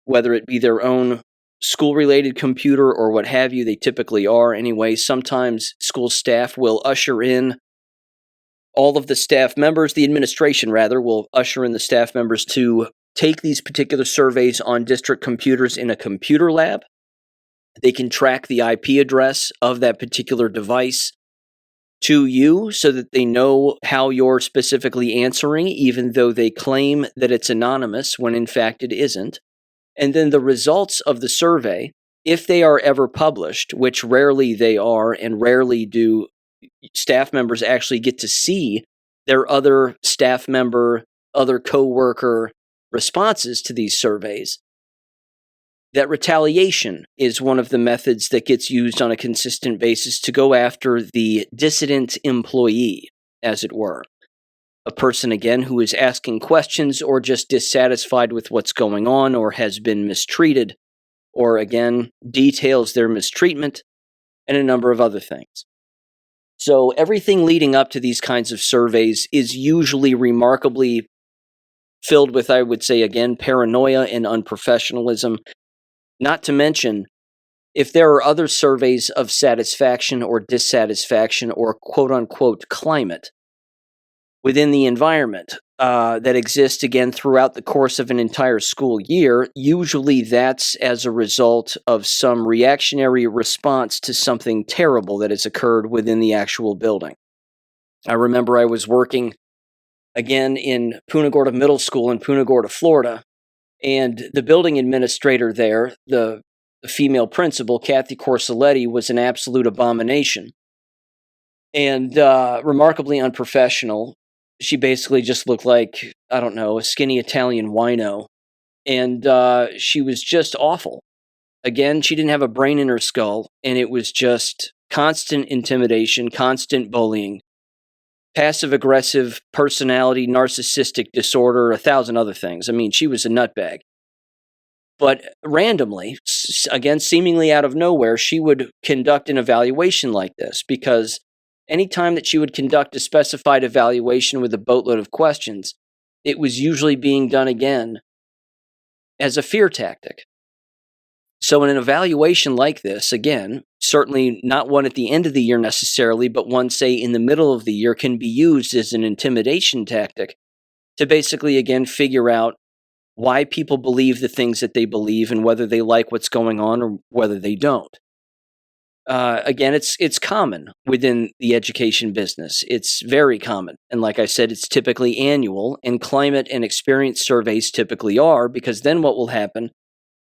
whether it be their own school-related computer or what have you. They typically are anyway. Sometimes school staff will usher in all of the staff members, the administration rather, will usher in the staff members to take these particular surveys on district computers in a computer lab. They can track the IP address of that particular device to you so that they know how you're specifically answering, even though they claim that it's anonymous when in fact it isn't. And then the results of the survey, if they are ever published, which rarely they are and rarely do staff members actually get to see their other staff member, other coworker responses to these surveys, that retaliation is one of the methods that gets used on a consistent basis to go after the dissident employee, as it were. A person, again, who is asking questions or just dissatisfied with what's going on or has been mistreated, or, again, details their mistreatment, and a number of other things. So everything leading up to these kinds of surveys is usually remarkably filled with, I would say, again, paranoia and unprofessionalism. Not to mention, if there are other surveys of satisfaction or dissatisfaction or quote-unquote climate within the environment that exist, again, throughout the course of an entire school year, usually that's as a result of some reactionary response to something terrible that has occurred within the actual building. I remember I was working, again, in Punta Gorda Middle School in Punta Gorda, Florida, and the building administrator there, the female principal, Kathy Corsoletti, was an absolute abomination and remarkably unprofessional. She basically just looked like, I don't know, a skinny Italian wino. And she was just awful. Again, she didn't have a brain in her skull, and it was just constant intimidation, constant bullying, passive-aggressive personality, narcissistic disorder, 1,000 other things. I mean, she was a nutbag. But randomly, again, seemingly out of nowhere, she would conduct an evaluation like this, because anytime that she would conduct a specified evaluation with a boatload of questions, it was usually being done again as a fear tactic. So in an evaluation like this, again, certainly not one at the end of the year necessarily, but one, say, in the middle of the year, can be used as an intimidation tactic to basically, again, figure out why people believe the things that they believe and whether they like what's going on or whether they don't. Again, it's common within the education business. It's very common. And like I said, it's typically annual, and climate and experience surveys typically are, because then what will happen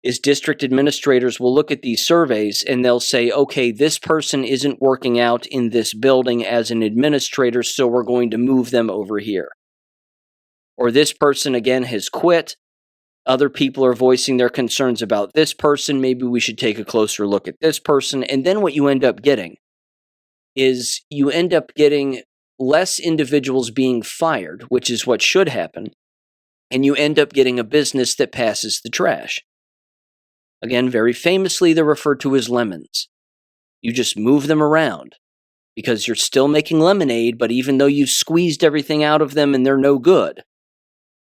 is district administrators will look at these surveys and they'll say, okay, this person isn't working out in this building as an administrator, so we're going to move them over here. Or this person, again, has quit. Other people are voicing their concerns about this person. Maybe we should take a closer look at this person. And then what you end up getting is you end up getting less individuals being fired, which is what should happen, and you end up getting a business that passes the trash. Again, very famously, they're referred to as lemons. You just move them around because you're still making lemonade, but even though you've squeezed everything out of them and they're no good,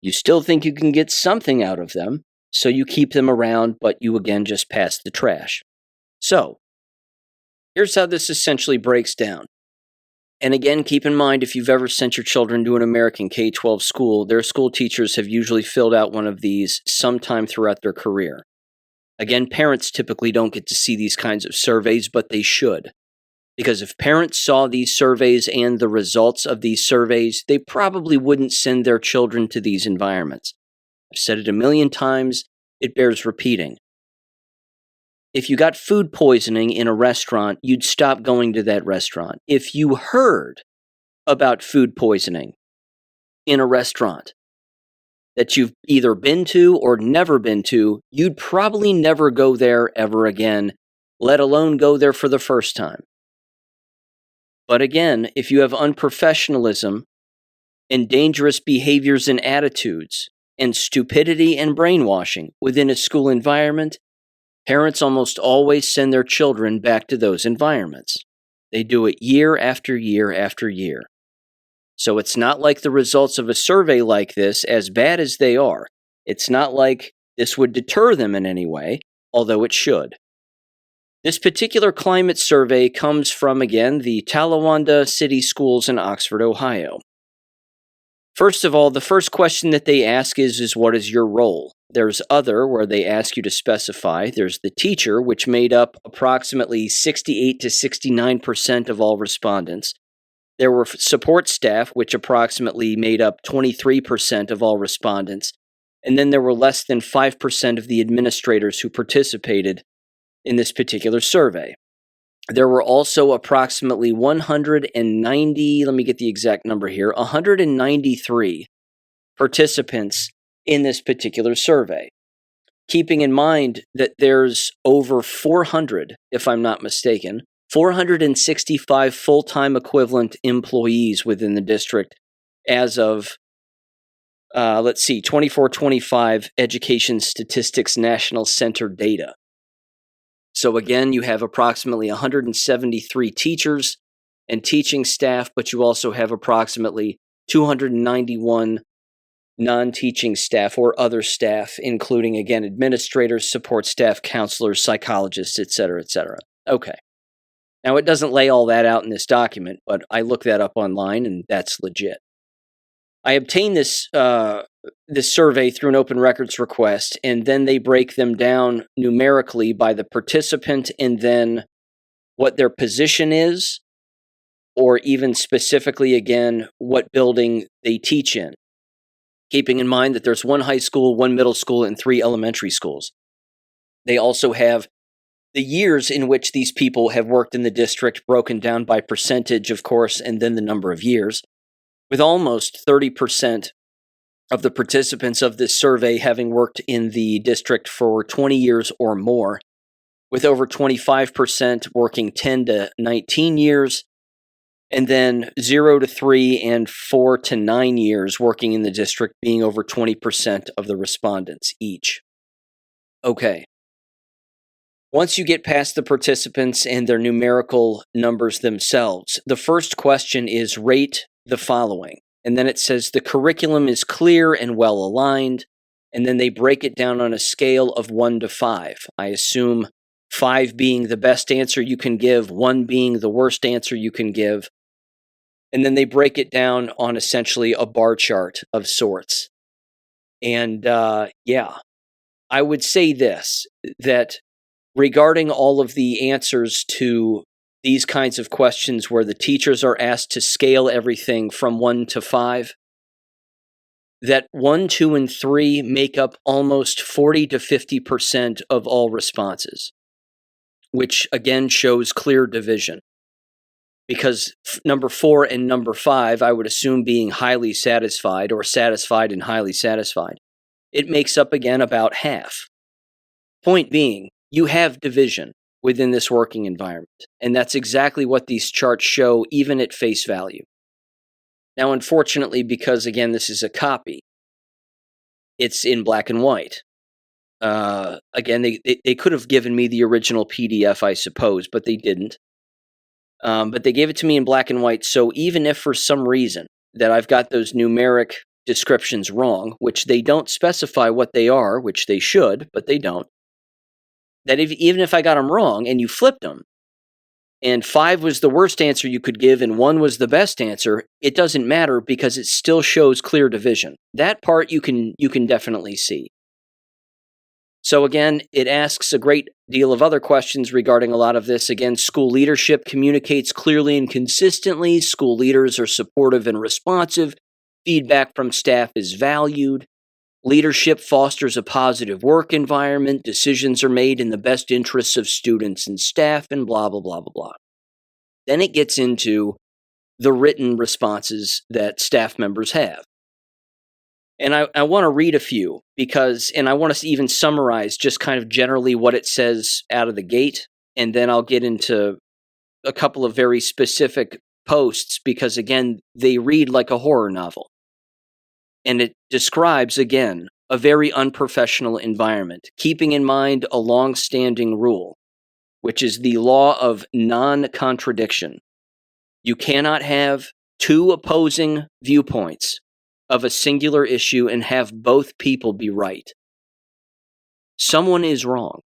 you still think you can get something out of them, so you keep them around, but you again just pass the trash. So, here's how this essentially breaks down. And again, keep in mind, if you've ever sent your children to an American K-12 school, their school teachers have usually filled out one of these sometime throughout their career. Again, parents typically don't get to see these kinds of surveys, but they should. Because if parents saw these surveys and the results of these surveys, they probably wouldn't send their children to these environments. I've said it a million times, it bears repeating. If you got food poisoning in a restaurant, you'd stop going to that restaurant. If you heard about food poisoning in a restaurant that you've either been to or never been to, you'd probably never go there ever again, let alone go there for the first time. But again, if you have unprofessionalism and dangerous behaviors and attitudes and stupidity and brainwashing within a school environment, parents almost always send their children back to those environments. They do it year after year after year. So it's not like the results of a survey like this, as bad as they are, it's not like this would deter them in any way, although it should. This particular climate survey comes from, again, the Talawanda City Schools in Oxford, Ohio. First of all, the first question that they ask is what is your role? There's other, where they ask you to specify. There's the teacher, which made up approximately 68 to 69% of all respondents. There were support staff, which approximately made up 23% of all respondents. And then there were less than 5% of the administrators who participated in this particular survey. There were also approximately 190, let me get the exact number here, 193 participants in this particular survey. Keeping in mind that there's over 400, if I'm not mistaken, 465 full-time equivalent employees within the district as of, 24-25 Education Statistics National Center data. So again, you have approximately 173 teachers and teaching staff, but you also have approximately 291 non-teaching staff or other staff, including, again, administrators, support staff, counselors, psychologists, etc., etc. Okay. Now, it doesn't lay all that out in this document, but I looked that up online, and that's legit. I obtained this survey through an open records request, and then they break them down numerically by the participant and then what their position is, or even specifically, again, what building they teach in. Keeping in mind that there's one high school, one middle school, and 3 elementary schools. They also have the years in which these people have worked in the district broken down by percentage, of course, and then the number of years, with almost 30% of the participants of this survey having worked in the district for 20 years or more, with over 25% working 10 to 19 years, and then 0 to 3 and 4 to 9 years working in the district being over 20% of the respondents each. Okay. Once you get past the participants and their numerical numbers themselves, the first question is rate the following. And then it says the curriculum is clear and well aligned. And then they break it down on a scale of 1 to 5. I assume 5 being the best answer you can give, 1 being the worst answer you can give. And then they break it down on essentially a bar chart of sorts. And I would say this, that regarding all of the answers to these kinds of questions where the teachers are asked to scale everything from 1 to 5, that 1, 2, and 3 make up almost 40 to 50% of all responses, which again shows clear division. Because number 4 and number 5, I would assume being highly satisfied or satisfied and highly satisfied, it makes up again about half. Point being, you have division within this working environment, and that's exactly what these charts show, even at face value. Now, unfortunately, because again, this is a copy, it's in black and white. Again, they could have given me the original PDF, I suppose, but they didn't. But they gave it to me in black and white. So even if for some reason that I've got those numeric descriptions wrong, which they don't specify what they are, which they should, but they don't, that even if I got them wrong and you flipped them, and 5 was the worst answer you could give and 1 was the best answer, it doesn't matter because it still shows clear division. That part you can definitely see. So again, it asks a great deal of other questions regarding a lot of this. Again, school leadership communicates clearly and consistently. School leaders are supportive and responsive. Feedback from staff is valued. Leadership fosters a positive work environment. Decisions are made in the best interests of students and staff, and blah, blah, blah, blah, blah. Then it gets into the written responses that staff members have. And I want to read a few and I want to even summarize just kind of generally what it says out of the gate. And then I'll get into a couple of very specific posts because, again, they read like a horror novel. And it describes, again, a very unprofessional environment, keeping in mind a long-standing rule, which is the law of non-contradiction. You cannot have 2 opposing viewpoints of a singular issue and have both people be right. Someone is wrong.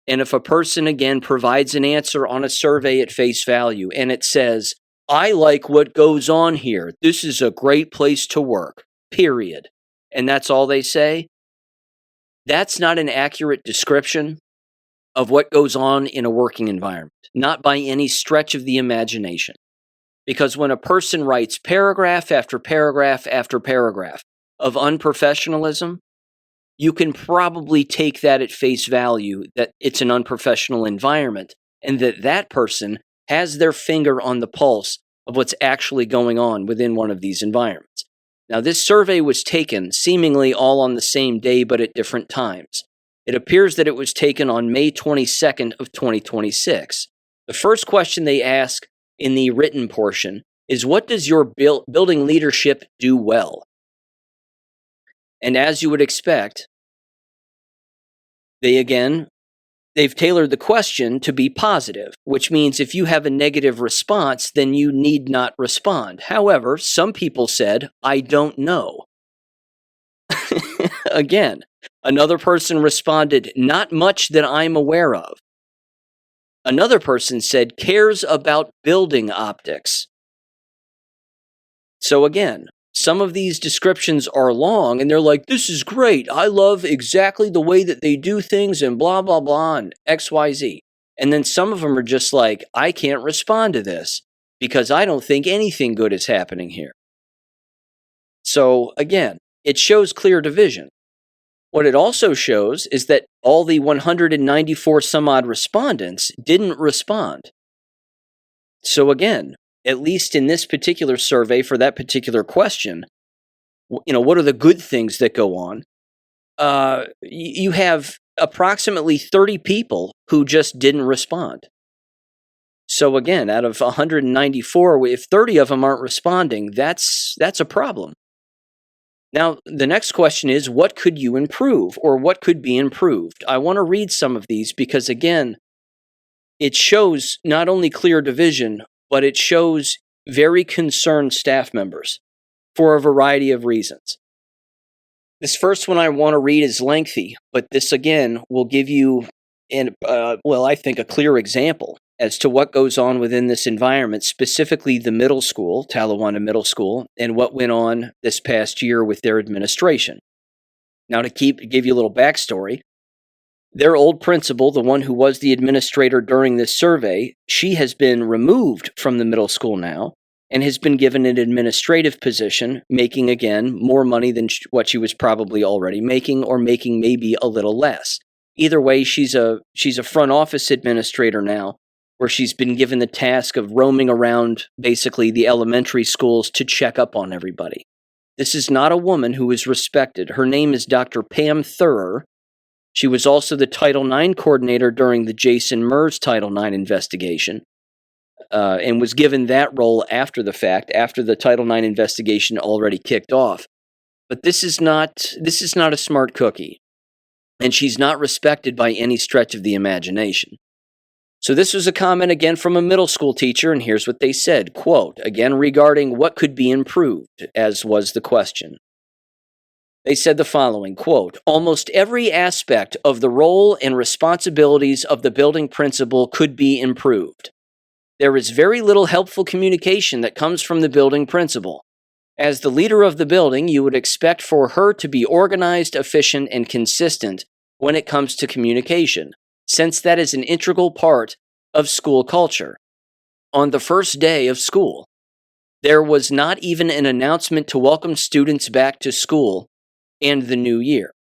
And if a person, again, provides an answer on a survey at face value and it says, I like what goes on here, this is a great place to work, period, and that's all they say, that's not an accurate description of what goes on in a working environment, not by any stretch of the imagination. Because when a person writes paragraph after paragraph after paragraph of unprofessionalism, you can probably take that at face value that it's an unprofessional environment and that person has their finger on the pulse of what's actually going on within one of these environments. Now, this survey was taken seemingly all on the same day, but at different times. It appears that it was taken on May 22nd of 2026. The first question they ask in the written portion is, what does your building leadership do well? And as you would expect, they've tailored the question to be positive, which means if you have a negative response, then you need not respond. However, some people said, I don't know. Again, another person responded, not much that I'm aware of. Another person said, cares about building optics. So again, some of these descriptions are long and they're like, this is great. I love exactly the way that they do things and blah, blah, blah, and XYZ. And then some of them are just like, I can't respond to this because I don't think anything good is happening here. So again, it shows clear division. What it also shows is that all the 194 some odd respondents didn't respond. So again, at least in this particular survey for that particular question, what are the good things that go on? You have approximately 30 people who just didn't respond. So again, out of 194, if 30 of them aren't responding, that's a problem. Now, the next question is, what could you improve or what could be improved? I want to read some of these because, again, it shows not only clear division, but it shows very concerned staff members for a variety of reasons. This first one I want to read is lengthy, but this, again, will give you, I think, a clear example as to what goes on within this environment, specifically the middle school, Talawanda Middle School, and what went on this past year with their administration. Now, to give you a little backstory, their old principal, the one who was the administrator during this survey, she has been removed from the middle school now and has been given an administrative position, making, again, more money than what she was probably already making, or making maybe a little less. Either way, she's a front office administrator now, where she's been given the task of roaming around basically the elementary schools to check up on everybody. This is not a woman who is respected. Her name is Dr. Pam Thurer. She was also the Title IX coordinator during the Jason Mers Title IX investigation, and was given that role after the fact, after the Title IX investigation already kicked off. But this is not a smart cookie. and she's not respected by any stretch of the imagination. So this was a comment again from a middle school teacher, and here's what they said, quote, again regarding what could be improved, as was the question. They said the following, quote, almost every aspect of the role and responsibilities of the building principal could be improved. There is very little helpful communication that comes from the building principal. As the leader of the building, you would expect for her to be organized, efficient, and consistent when it comes to communication, since that is an integral part of school culture. On the first day of school, there was not even an announcement to welcome students back to school and the new year.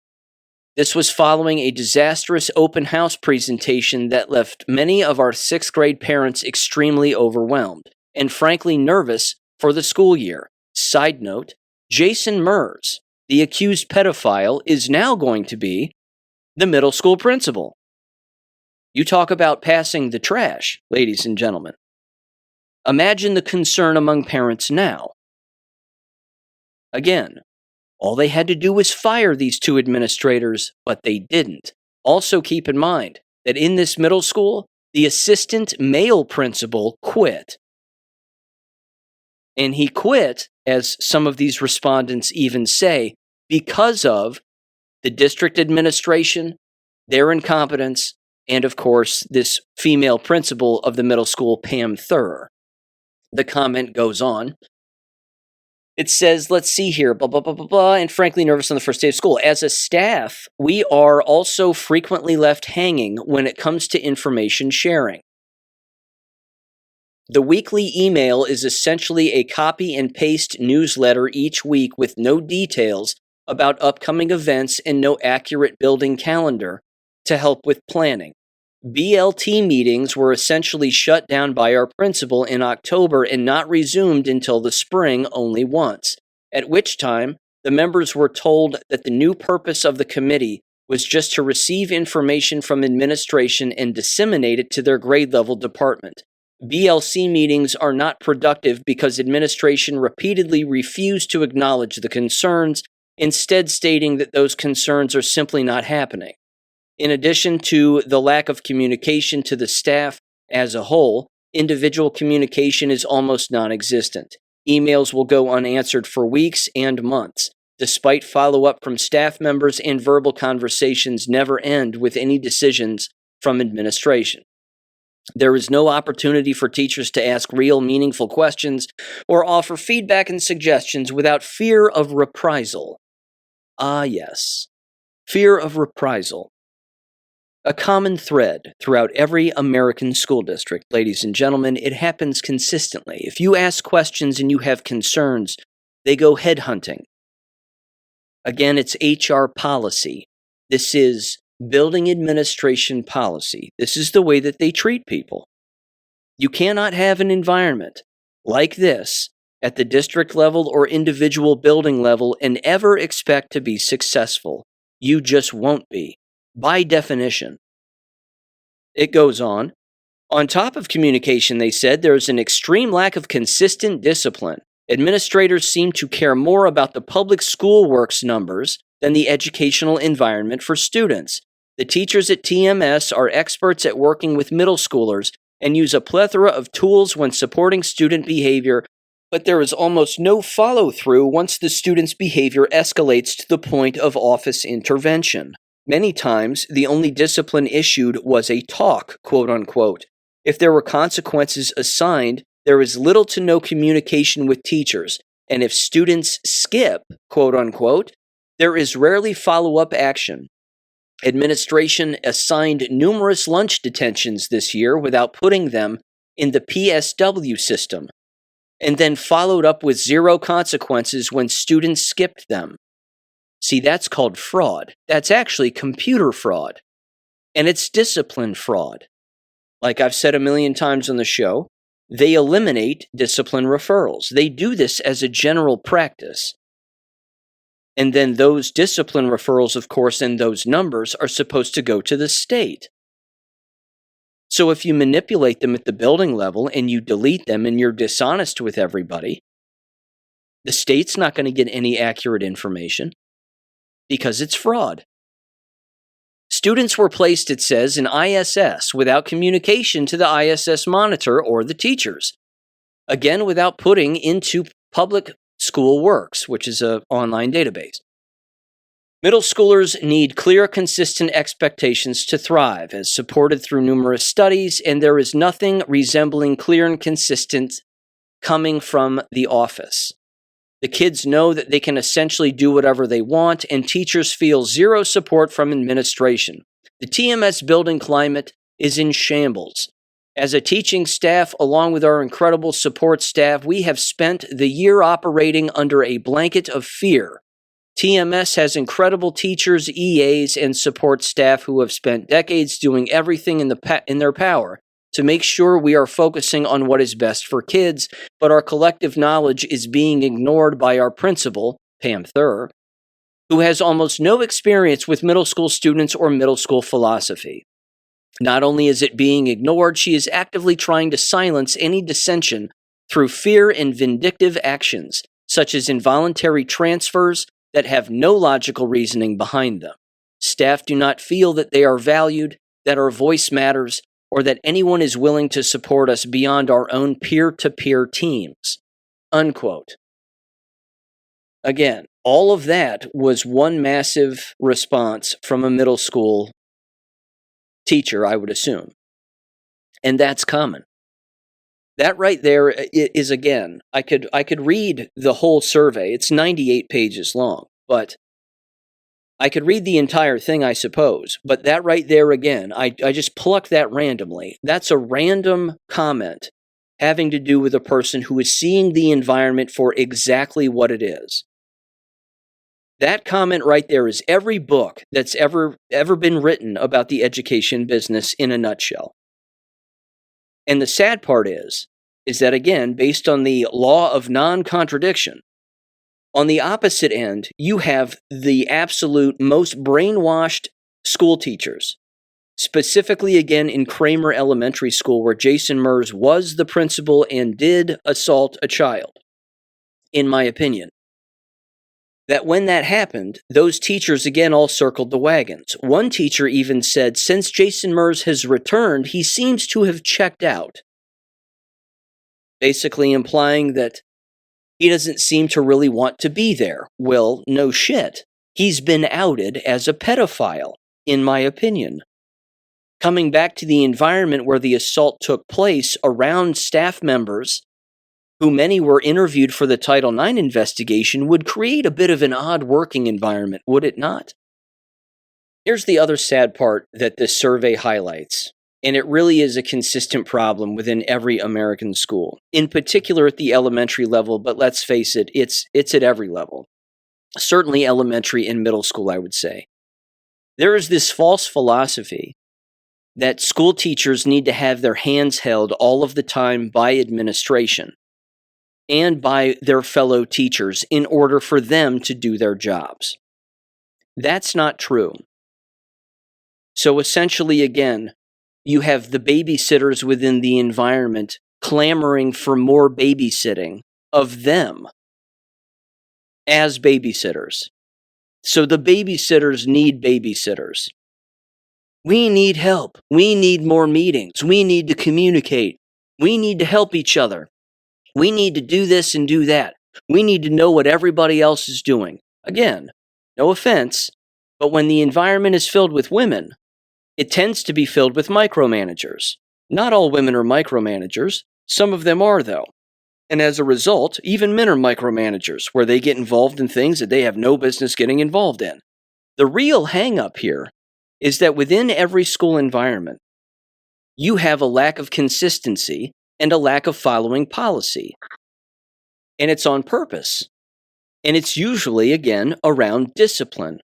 This was following a disastrous open house presentation that left many of our 6th grade parents extremely overwhelmed and frankly nervous for the school year. Side note, Jason Mers, the accused pedophile, is now going to be the middle school principal. You talk about passing the trash, ladies and gentlemen. Imagine the concern among parents now. Again, all they had to do was fire these 2 administrators, but they didn't. Also keep in mind that in this middle school, the assistant male principal quit. And he quit, as some of these respondents even say, because of the district administration, their incompetence, and of course, this female principal of the middle school, Pam Thur. The comment goes on. It says, let's see here, blah, blah, blah, blah, blah, and frankly nervous on the first day of school. As a staff, we are also frequently left hanging when it comes to information sharing. The weekly email is essentially a copy and paste newsletter each week with no details about upcoming events and no accurate building calendar to help with planning. BLT meetings were essentially shut down by our principal in October and not resumed until the spring only once, at which time the members were told that the new purpose of the committee was just to receive information from administration and disseminate it to their grade level department. BLC meetings are not productive because administration repeatedly refused to acknowledge the concerns, instead stating that those concerns are simply not happening. In addition to the lack of communication to the staff as a whole, individual communication is almost non-existent. Emails will go unanswered for weeks and months. Despite follow-up from staff members, and verbal conversations never end with any decisions from administration. There is no opportunity for teachers to ask real, meaningful questions or offer feedback and suggestions without fear of reprisal. Ah, yes, fear of reprisal. A common thread throughout every American school district, ladies and gentlemen. It happens consistently. If you ask questions and you have concerns, they go headhunting. Again, it's HR policy. This is building administration policy. This is the way that they treat people. You cannot have an environment like this at the district level or individual building level and ever expect to be successful. You just won't be. By definition. It goes on. On top of communication, they said, there is an extreme lack of consistent discipline. Administrators seem to care more about the public school works numbers than the educational environment for students. The teachers at TMS are experts at working with middle schoolers and use a plethora of tools when supporting student behavior, but there is almost no follow-through once the student's behavior escalates to the point of office intervention. Many times, the only discipline issued was a talk, quote unquote. If there were consequences assigned, there is little to no communication with teachers. And if students skip, quote unquote, there is rarely follow-up action. Administration assigned numerous lunch detentions this year without putting them in the PSW system, and then followed up with zero consequences when students skipped them. See, that's called fraud. That's actually computer fraud. And it's discipline fraud. Like I've said a million times on the show, they eliminate discipline referrals. They do this as a general practice. And then those discipline referrals, of course, and those numbers are supposed to go to the state. So if you manipulate them at the building level and you delete them and you're dishonest with everybody, the state's not going to get any accurate information. Because it's fraud. Students were placed, it says, in ISS without communication to the ISS monitor or the teachers. Again, without putting into Public School Works, which is an online database. Middle schoolers need clear, consistent expectations to thrive, as supported through numerous studies, and there is nothing resembling clear and consistent coming from the office. The kids know that they can essentially do whatever they want, and teachers feel zero support from administration. The TMS building climate is in shambles. As a teaching staff, along with our incredible support staff, we have spent the year operating under a blanket of fear. TMS has incredible teachers, EAs, and support staff who have spent decades doing everything in their power to make sure we are focusing on what is best for kids, but our collective knowledge is being ignored by our principal, Pam Thur, who has almost no experience with middle school students or middle school philosophy. Not only is it being ignored, she is actively trying to silence any dissension through fear and vindictive actions, such as involuntary transfers that have no logical reasoning behind them. Staff do not feel that they are valued, that our voice matters, or that anyone is willing to support us beyond our own peer-to-peer teams." Unquote. Again, all of that was one massive response from a middle school teacher, I would assume. And that's common. That right there is, again, I could read the whole survey. It's 98 pages long, but I could read the entire thing, I suppose. But that right there, again, I just plucked that randomly. That's a random comment having to do with a person who is seeing the environment for exactly what it is. That comment right there is every book that's ever been written about the education business in a nutshell. And the sad part is that, again, based on the law of non-contradiction, on the opposite end, you have the absolute most brainwashed school teachers, specifically, again, in Kramer Elementary School, where Jason Mers was the principal and did assault a child, in my opinion. That when that happened, those teachers again all circled the wagons. One teacher even said, "Since Jason Mers has returned, he seems to have checked out." Basically implying that he doesn't seem to really want to be there. Well, no shit. He's been outed as a pedophile, in my opinion. Coming back to the environment where the assault took place around staff members, who many were interviewed for the Title IX investigation, would create a bit of an odd working environment, would it not? Here's the other sad part that this survey highlights, and it really is a consistent problem within every American school, in particular at the elementary level, but let's face it, it's at every level. Certainly elementary and middle school, I would say. There is this false philosophy that school teachers need to have their hands held all of the time by administration and by their fellow teachers in order for them to do their jobs. That's not true. So essentially, again, you have the babysitters within the environment clamoring for more babysitting of them as babysitters. So the babysitters need babysitters. We need help. We need more meetings. We need to communicate. We need to help each other. We need to do this and do that. We need to know what everybody else is doing. Again, no offense, but when the environment is filled with women, it tends to be filled with micromanagers. Not all women are micromanagers. Some of them are, though. And as a result, even men are micromanagers, where they get involved in things that they have no business getting involved in. The real hang-up here is that within every school environment, you have a lack of consistency and a lack of following policy. And it's on purpose. And it's usually, again, around discipline.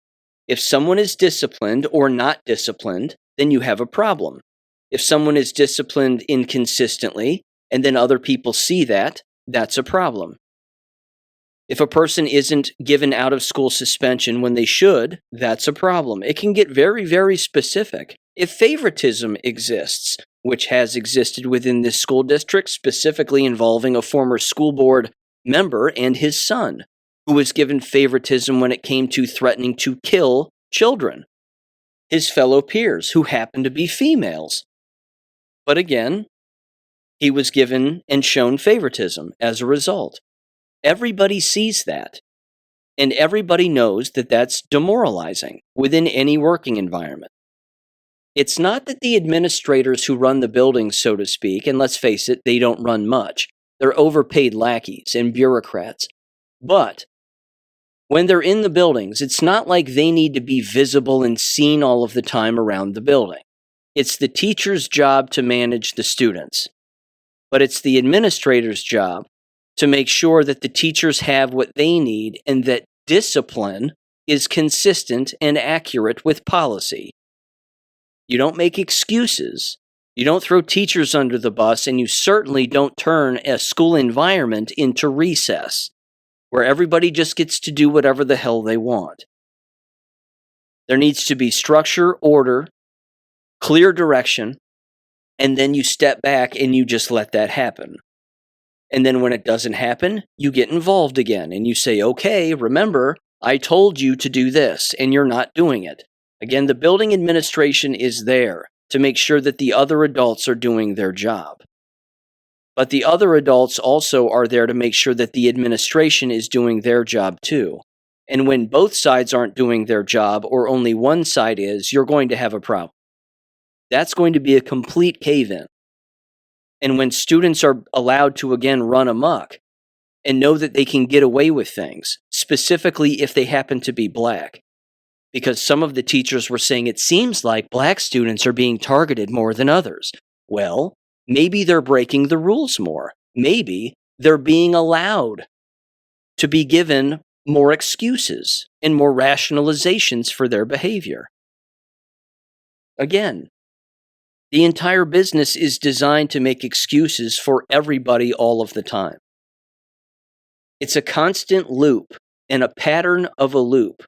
If someone is disciplined or not disciplined, then you have a problem. If someone is disciplined inconsistently, and then other people see that, that's a problem. If a person isn't given out-of-school suspension when they should, that's a problem. It can get very, very specific. If favoritism exists, which has existed within this school district, specifically involving a former school board member and his son, who was given favoritism when it came to threatening to kill children. his fellow peers who happened to be females. But again, he was given and shown favoritism as a result. Everybody sees that. And everybody knows that that's demoralizing within any working environment. It's not that the administrators who run the buildings, so to speak, and let's face it, they don't run much. They're overpaid lackeys and bureaucrats. But when they're in the buildings, it's not like they need to be visible and seen all of the time around the building. It's the teacher's job to manage the students. But it's the administrator's job to make sure that the teachers have what they need and that discipline is consistent and accurate with policy. You don't make excuses. You don't throw teachers under the bus, and you certainly don't turn a school environment into recess, where everybody just gets to do whatever the hell they want. There needs to be structure, order, clear direction, and then you step back and you just let that happen. And then when it doesn't happen, you get involved again and you say, okay, remember, I told you to do this and you're not doing it. Again, the building administration is there to make sure that the other adults are doing their job. But the other adults also are there to make sure that the administration is doing their job too. And when both sides aren't doing their job or only one side is, you're going to have a problem. That's going to be a complete cave-in. And when students are allowed to again run amok and know that they can get away with things, specifically if they happen to be black, because some of the teachers were saying it seems like black students are being targeted more than others. Well, maybe they're breaking the rules more. Maybe they're being allowed to be given more excuses and more rationalizations for their behavior. Again, the entire business is designed to make excuses for everybody all of the time. It's a constant loop and a pattern of a loop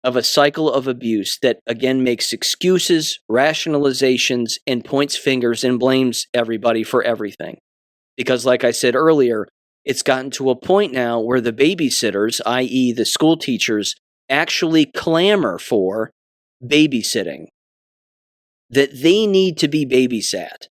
of a cycle of abuse that again makes excuses, rationalizations, and points fingers and blames everybody for everything. Because like I said earlier, it's gotten to a point now where the babysitters, i.e. the school teachers, actually clamor for babysitting. That they need to be babysat.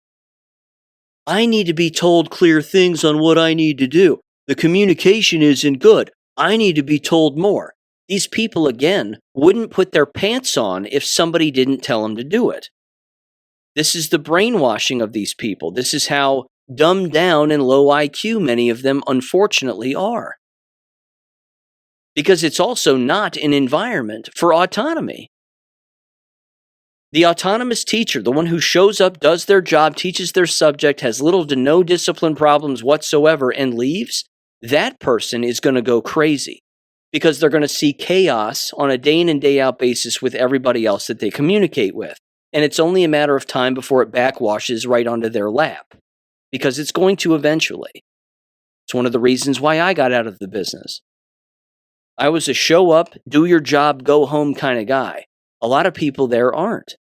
I need to be told clear things on what I need to do. The communication isn't good. I need to be told more. These people, again, wouldn't put their pants on if somebody didn't tell them to do it. This is the brainwashing of these people. This is how dumbed down and low IQ many of them unfortunately are. Because it's also not an environment for autonomy. The autonomous teacher, the one who shows up, does their job, teaches their subject, has little to no discipline problems whatsoever, and leaves, that person is going to go crazy because they're going to see chaos on a day in and day out basis with everybody else that they communicate with. And it's only a matter of time before it backwashes right onto their lap because it's going to eventually. It's one of the reasons why I got out of the business. I was a show up, do your job, go home kind of guy. A lot of people there aren't.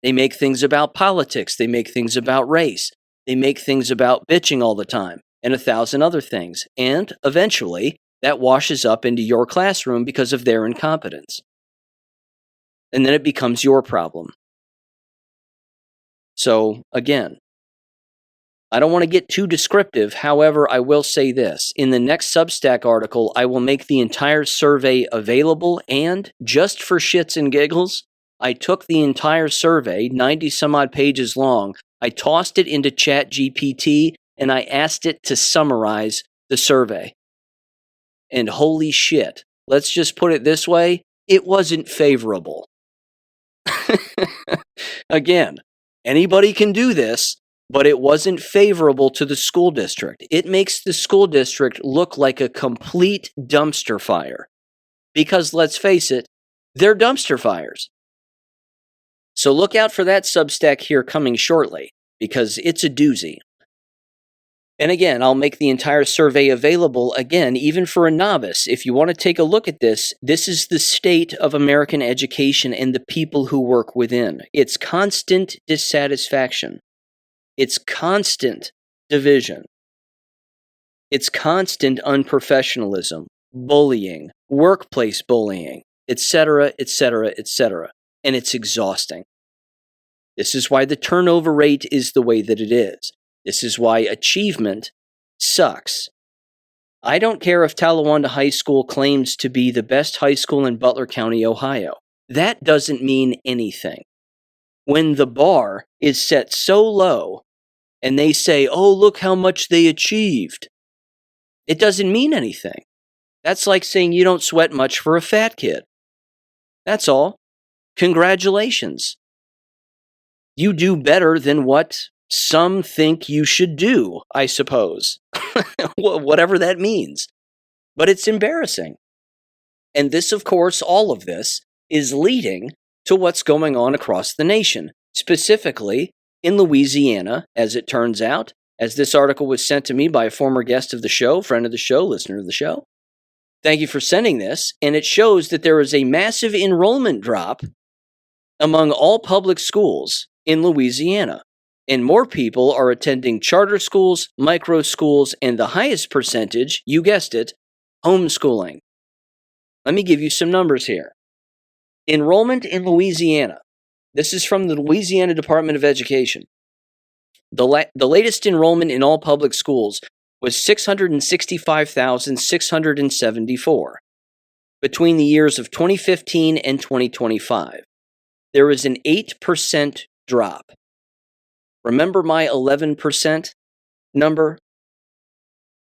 They make things about politics. They make things about race. They make things about bitching all the time and 1,000 other things. And eventually, that washes up into your classroom because of their incompetence. And then it becomes your problem. So, again, I don't want to get too descriptive. However, I will say this. In the next Substack article, I will make the entire survey available. And just for shits and giggles, I took the entire survey, 90 some odd pages long, I tossed it into ChatGPT, and I asked it to summarize the survey. And holy shit, let's just put it this way, it wasn't favorable. Again, anybody can do this, but it wasn't favorable to the school district. It makes the school district look like a complete dumpster fire. Because let's face it, they're dumpster fires. So look out for that Substack here coming shortly, because it's a doozy. And again, I'll make the entire survey available, again, even for a novice. If you want to take a look at this, this is the state of American education and the people who work within. It's constant dissatisfaction. It's constant division. It's constant unprofessionalism, bullying, workplace bullying, etc., etc., etc. and it's exhausting. This is why the turnover rate is the way that it is. This is why achievement sucks. I don't care if Talawanda High School claims to be the best high school in Butler County, Ohio. That doesn't mean anything. When the bar is set so low and they say, oh, look how much they achieved, it doesn't mean anything. That's like saying you don't sweat much for a fat kid. That's all. Congratulations. You do better than what some think you should do, I suppose. Whatever that means. But it's embarrassing. And this, of course, all of this is leading to what's going on across the nation, specifically in Louisiana, as it turns out, as this article was sent to me by a former guest of the show, friend of the show, listener of the show. Thank you for sending this. And it shows that there is a massive enrollment drop among all public schools in Louisiana. And more people are attending charter schools, micro schools, and the highest percentage, you guessed it, homeschooling. Let me give you some numbers here. Enrollment in Louisiana. This is from the Louisiana Department of Education. The latest enrollment in all public schools was 665,674 between the years of 2015 and 2025. There is an 8% drop. Remember my 11% number?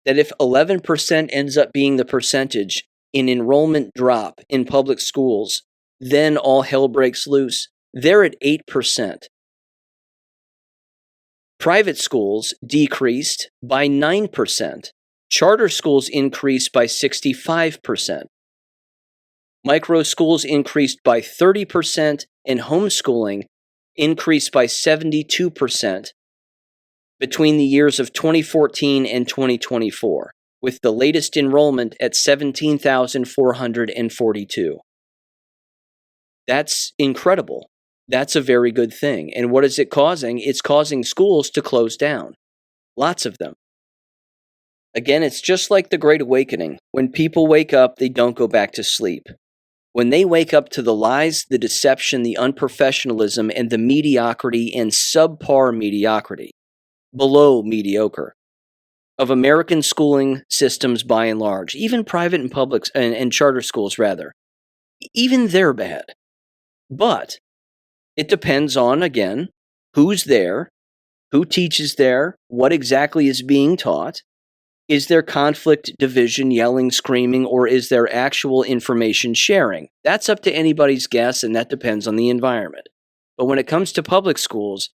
That if 11% ends up being the percentage in enrollment drop in public schools, then all hell breaks loose. They're at 8%. Private schools decreased by 9%. Charter schools increased by 65%. Micro schools increased by 30%, and homeschooling increased by 72% between the years of 2014 and 2024, with the latest enrollment at 17,442. That's incredible. That's a very good thing. And what is it causing? It's causing schools to close down. Lots of them. Again, it's just like the Great Awakening. When people wake up, they don't go back to sleep. When they wake up to the lies, the deception, the unprofessionalism, and the mediocrity and subpar mediocrity, below mediocre, of American schooling systems by and large, even private and public and charter schools rather, even they're bad. But it depends on, again, who's there, who teaches there, what exactly is being taught. Is there conflict, division, yelling, screaming, or is there actual information sharing? That's up to anybody's guess, and that depends on the environment. But when it comes to public schools,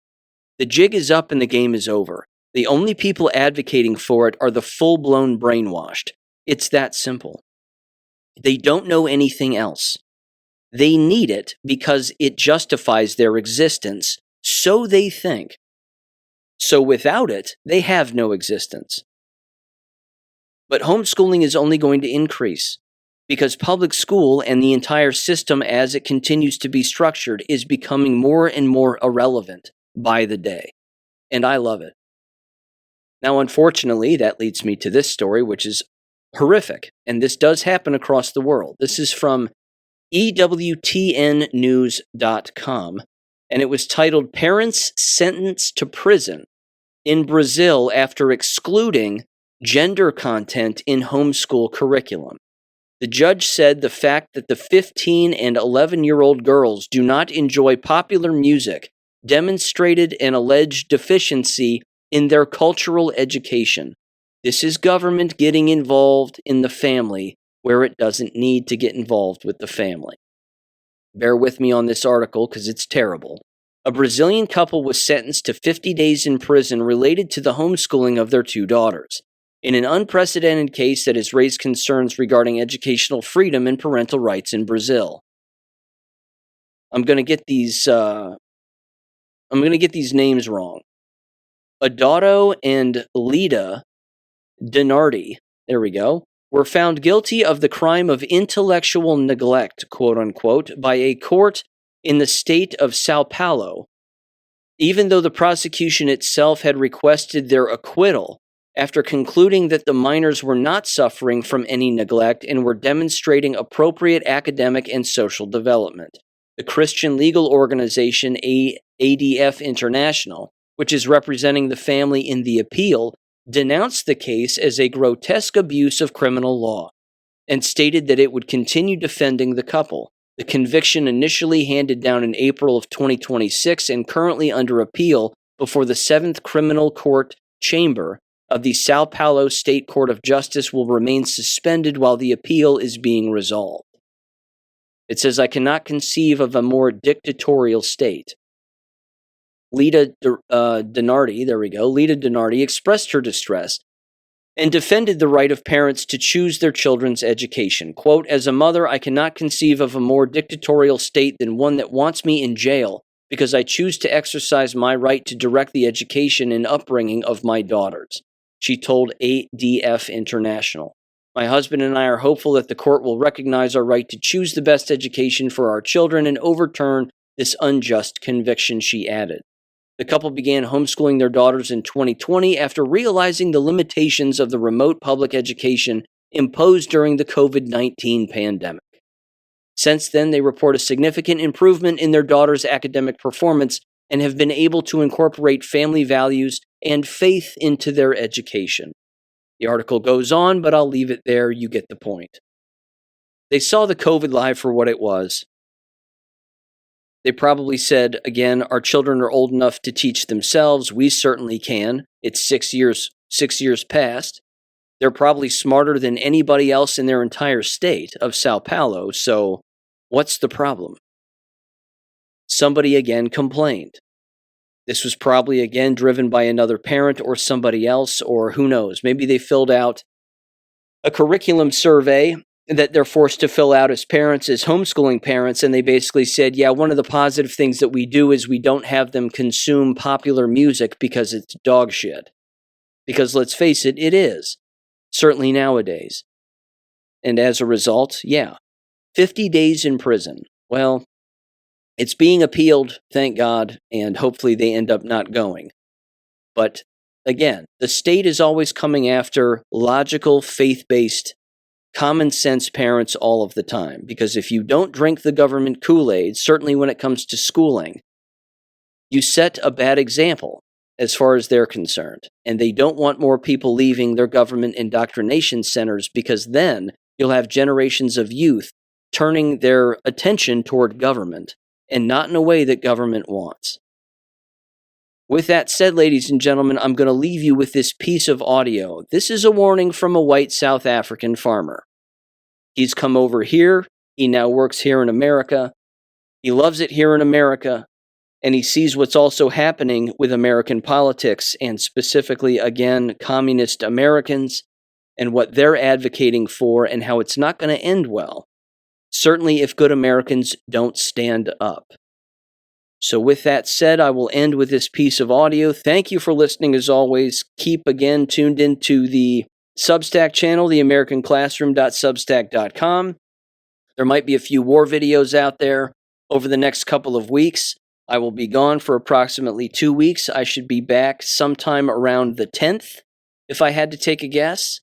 the jig is up and the game is over. The only people advocating for it are the full-blown brainwashed. It's that simple. They don't know anything else. They need it because it justifies their existence, so they think. So without it, they have no existence. But homeschooling is only going to increase because public school and the entire system as it continues to be structured is becoming more and more irrelevant by the day. And I love it. Now, unfortunately, that leads me to this story, which is horrific. And this does happen across the world. This is from EWTNnews.com, and it was titled, Parents Sentenced to Prison in Brazil After Excluding Gender Content in Homeschool Curriculum. The judge said the fact that the 15 and 11-year-old girls do not enjoy popular music demonstrated an alleged deficiency in their cultural education. This is government getting involved in the family where it doesn't need to get involved with the family. Bear with me on this article because it's terrible. A Brazilian couple was sentenced to 50 days in prison related to the homeschooling of their two daughters, in an unprecedented case that has raised concerns regarding educational freedom and parental rights in Brazil. I'm going to get these names wrong. Adotto and Lida Dinardi, there we go, were found guilty of the crime of intellectual neglect, quote unquote, by a court in the state of Sao Paulo, even though the prosecution itself had requested their acquittal after concluding that the minors were not suffering from any neglect and were demonstrating appropriate academic and social development. The Christian legal organization ADF International, which is representing the family in the appeal, denounced the case as a grotesque abuse of criminal law and stated that it would continue defending the couple. The conviction, initially handed down in April of 2026 and currently under appeal before the 7th Criminal Court Chamber of the Sao Paulo State Court of Justice, will remain suspended while the appeal is being resolved. It says, I cannot conceive of a more dictatorial state. Lita Dinardi expressed her distress and defended the right of parents to choose their children's education. Quote, as a mother, I cannot conceive of a more dictatorial state than one that wants me in jail because I choose to exercise my right to direct the education and upbringing of my daughters, she told ADF International. My husband and I are hopeful that the court will recognize our right to choose the best education for our children and overturn this unjust conviction, she added. The couple began homeschooling their daughters in 2020 after realizing the limitations of the remote public education imposed during the COVID-19 pandemic. Since then, they report a significant improvement in their daughters' academic performance and have been able to incorporate family values and faith into their education. The article goes on, but I'll leave it there. You get the point. They saw the COVID live for what it was. They probably said, again, our children are old enough to teach themselves. We certainly can. It's 6 years past. They're probably smarter than anybody else in their entire state of Sao Paulo. So what's the problem? Somebody again complained. This was probably again driven by another parent or somebody else, or who knows. Maybe they filled out a curriculum survey that they're forced to fill out as parents, as homeschooling parents, and they basically said, yeah, one of the positive things that we do is we don't have them consume popular music because it's dog shit. Because let's face it, it is. Certainly nowadays. And as a result, 50 days in prison. Well, it's being appealed, thank God, and hopefully they end up not going. But again, the state is always coming after logical, faith-based, common sense parents all of the time, because if you don't drink the government Kool-Aid, certainly when it comes to schooling, you set a bad example as far as they're concerned. And they don't want more people leaving their government indoctrination centers, because then you'll have generations of youth turning their attention toward government and not in a way that government wants. With that said, ladies and gentlemen, I'm going to leave you with this piece of audio. This is a warning from a white South African farmer. He's come over here. He now works here in America. He loves it here in America. And he sees what's also happening with American politics, and specifically, again, communist Americans, and what they're advocating for, and how it's not going to end well. Certainly if good Americans don't stand up. So with that said, I will end with this piece of audio. Thank you for listening as always. Keep again tuned into the Substack channel, theamericanclassroom.substack.com. There might be a few war videos out there over the next couple of weeks. I will be gone for approximately 2 weeks. I should be back sometime around the 10th, if I had to take a guess.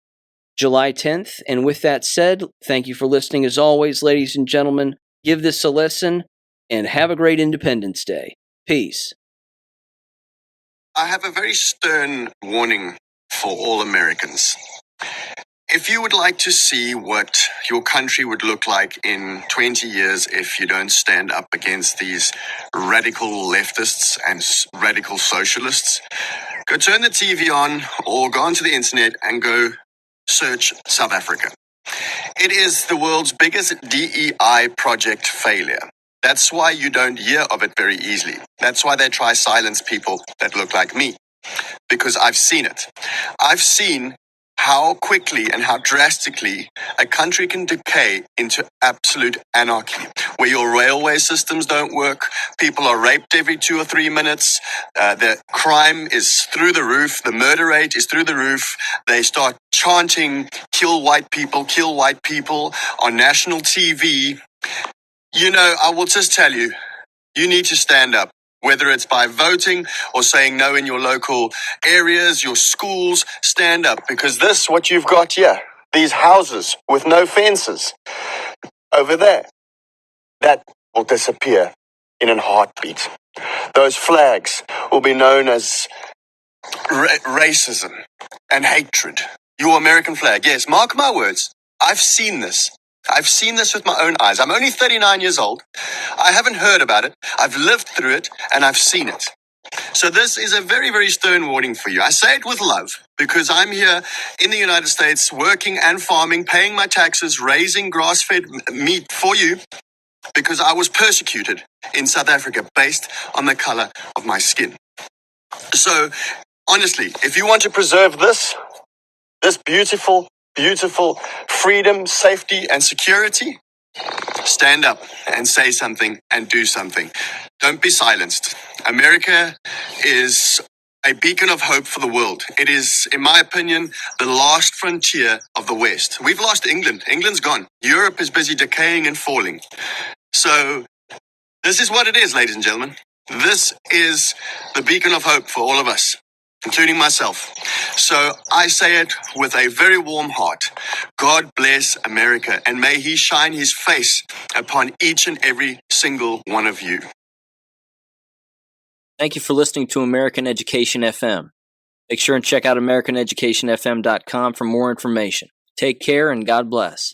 July 10th. And with that said, thank you for listening as always, ladies and gentlemen. Give this a listen. And have a great Independence Day. Peace. I have a very stern warning for all Americans. If you would like to see what your country would look like in 20 years if you don't stand up against these radical leftists and radical socialists, go turn the TV on or go onto the internet and go search South Africa. It is the world's biggest DEI project failure. That's why you don't hear of it very easily. That's why they try to silence people that look like me. Because I've seen it. I've seen how quickly and how drastically a country can decay into absolute anarchy, where your railway systems don't work, people are raped every 2 or 3 minutes, the crime is through the roof, the murder rate is through the roof, they start chanting, kill white people on national TV. You know, I will just tell you, you need to stand up, whether it's by voting or saying no in your local areas, your schools, stand up. Because this, what you've got here, these houses with no fences over there, that will disappear in a heartbeat. Those flags will be known as racism and hatred. Your American flag, yes, mark my words. I've seen this. I've seen this with my own eyes. I'm only 39 years old. I haven't heard about it. I've lived through it and I've seen it. So this is a very, very stern warning for you. I say it with love because I'm here in the United States working and farming, paying my taxes, raising grass-fed meat for you because I was persecuted in South Africa based on the color of my skin. So honestly, if you want to preserve this beautiful, beautiful freedom, safety, and security, stand up and say something and do something. Don't be silenced. America is a beacon of hope for the world. It is, in my opinion, the last frontier of the West. We've lost England. England's gone. Europe is busy decaying and falling. So this is what it is, ladies and gentlemen. This is the beacon of hope for all of us, including myself. So I say it with a very warm heart. God bless America, and may he shine his face upon each and every single one of you. Thank you for listening to American Education FM. Make sure and check out AmericanEducationFM.com for more information. Take care and God bless.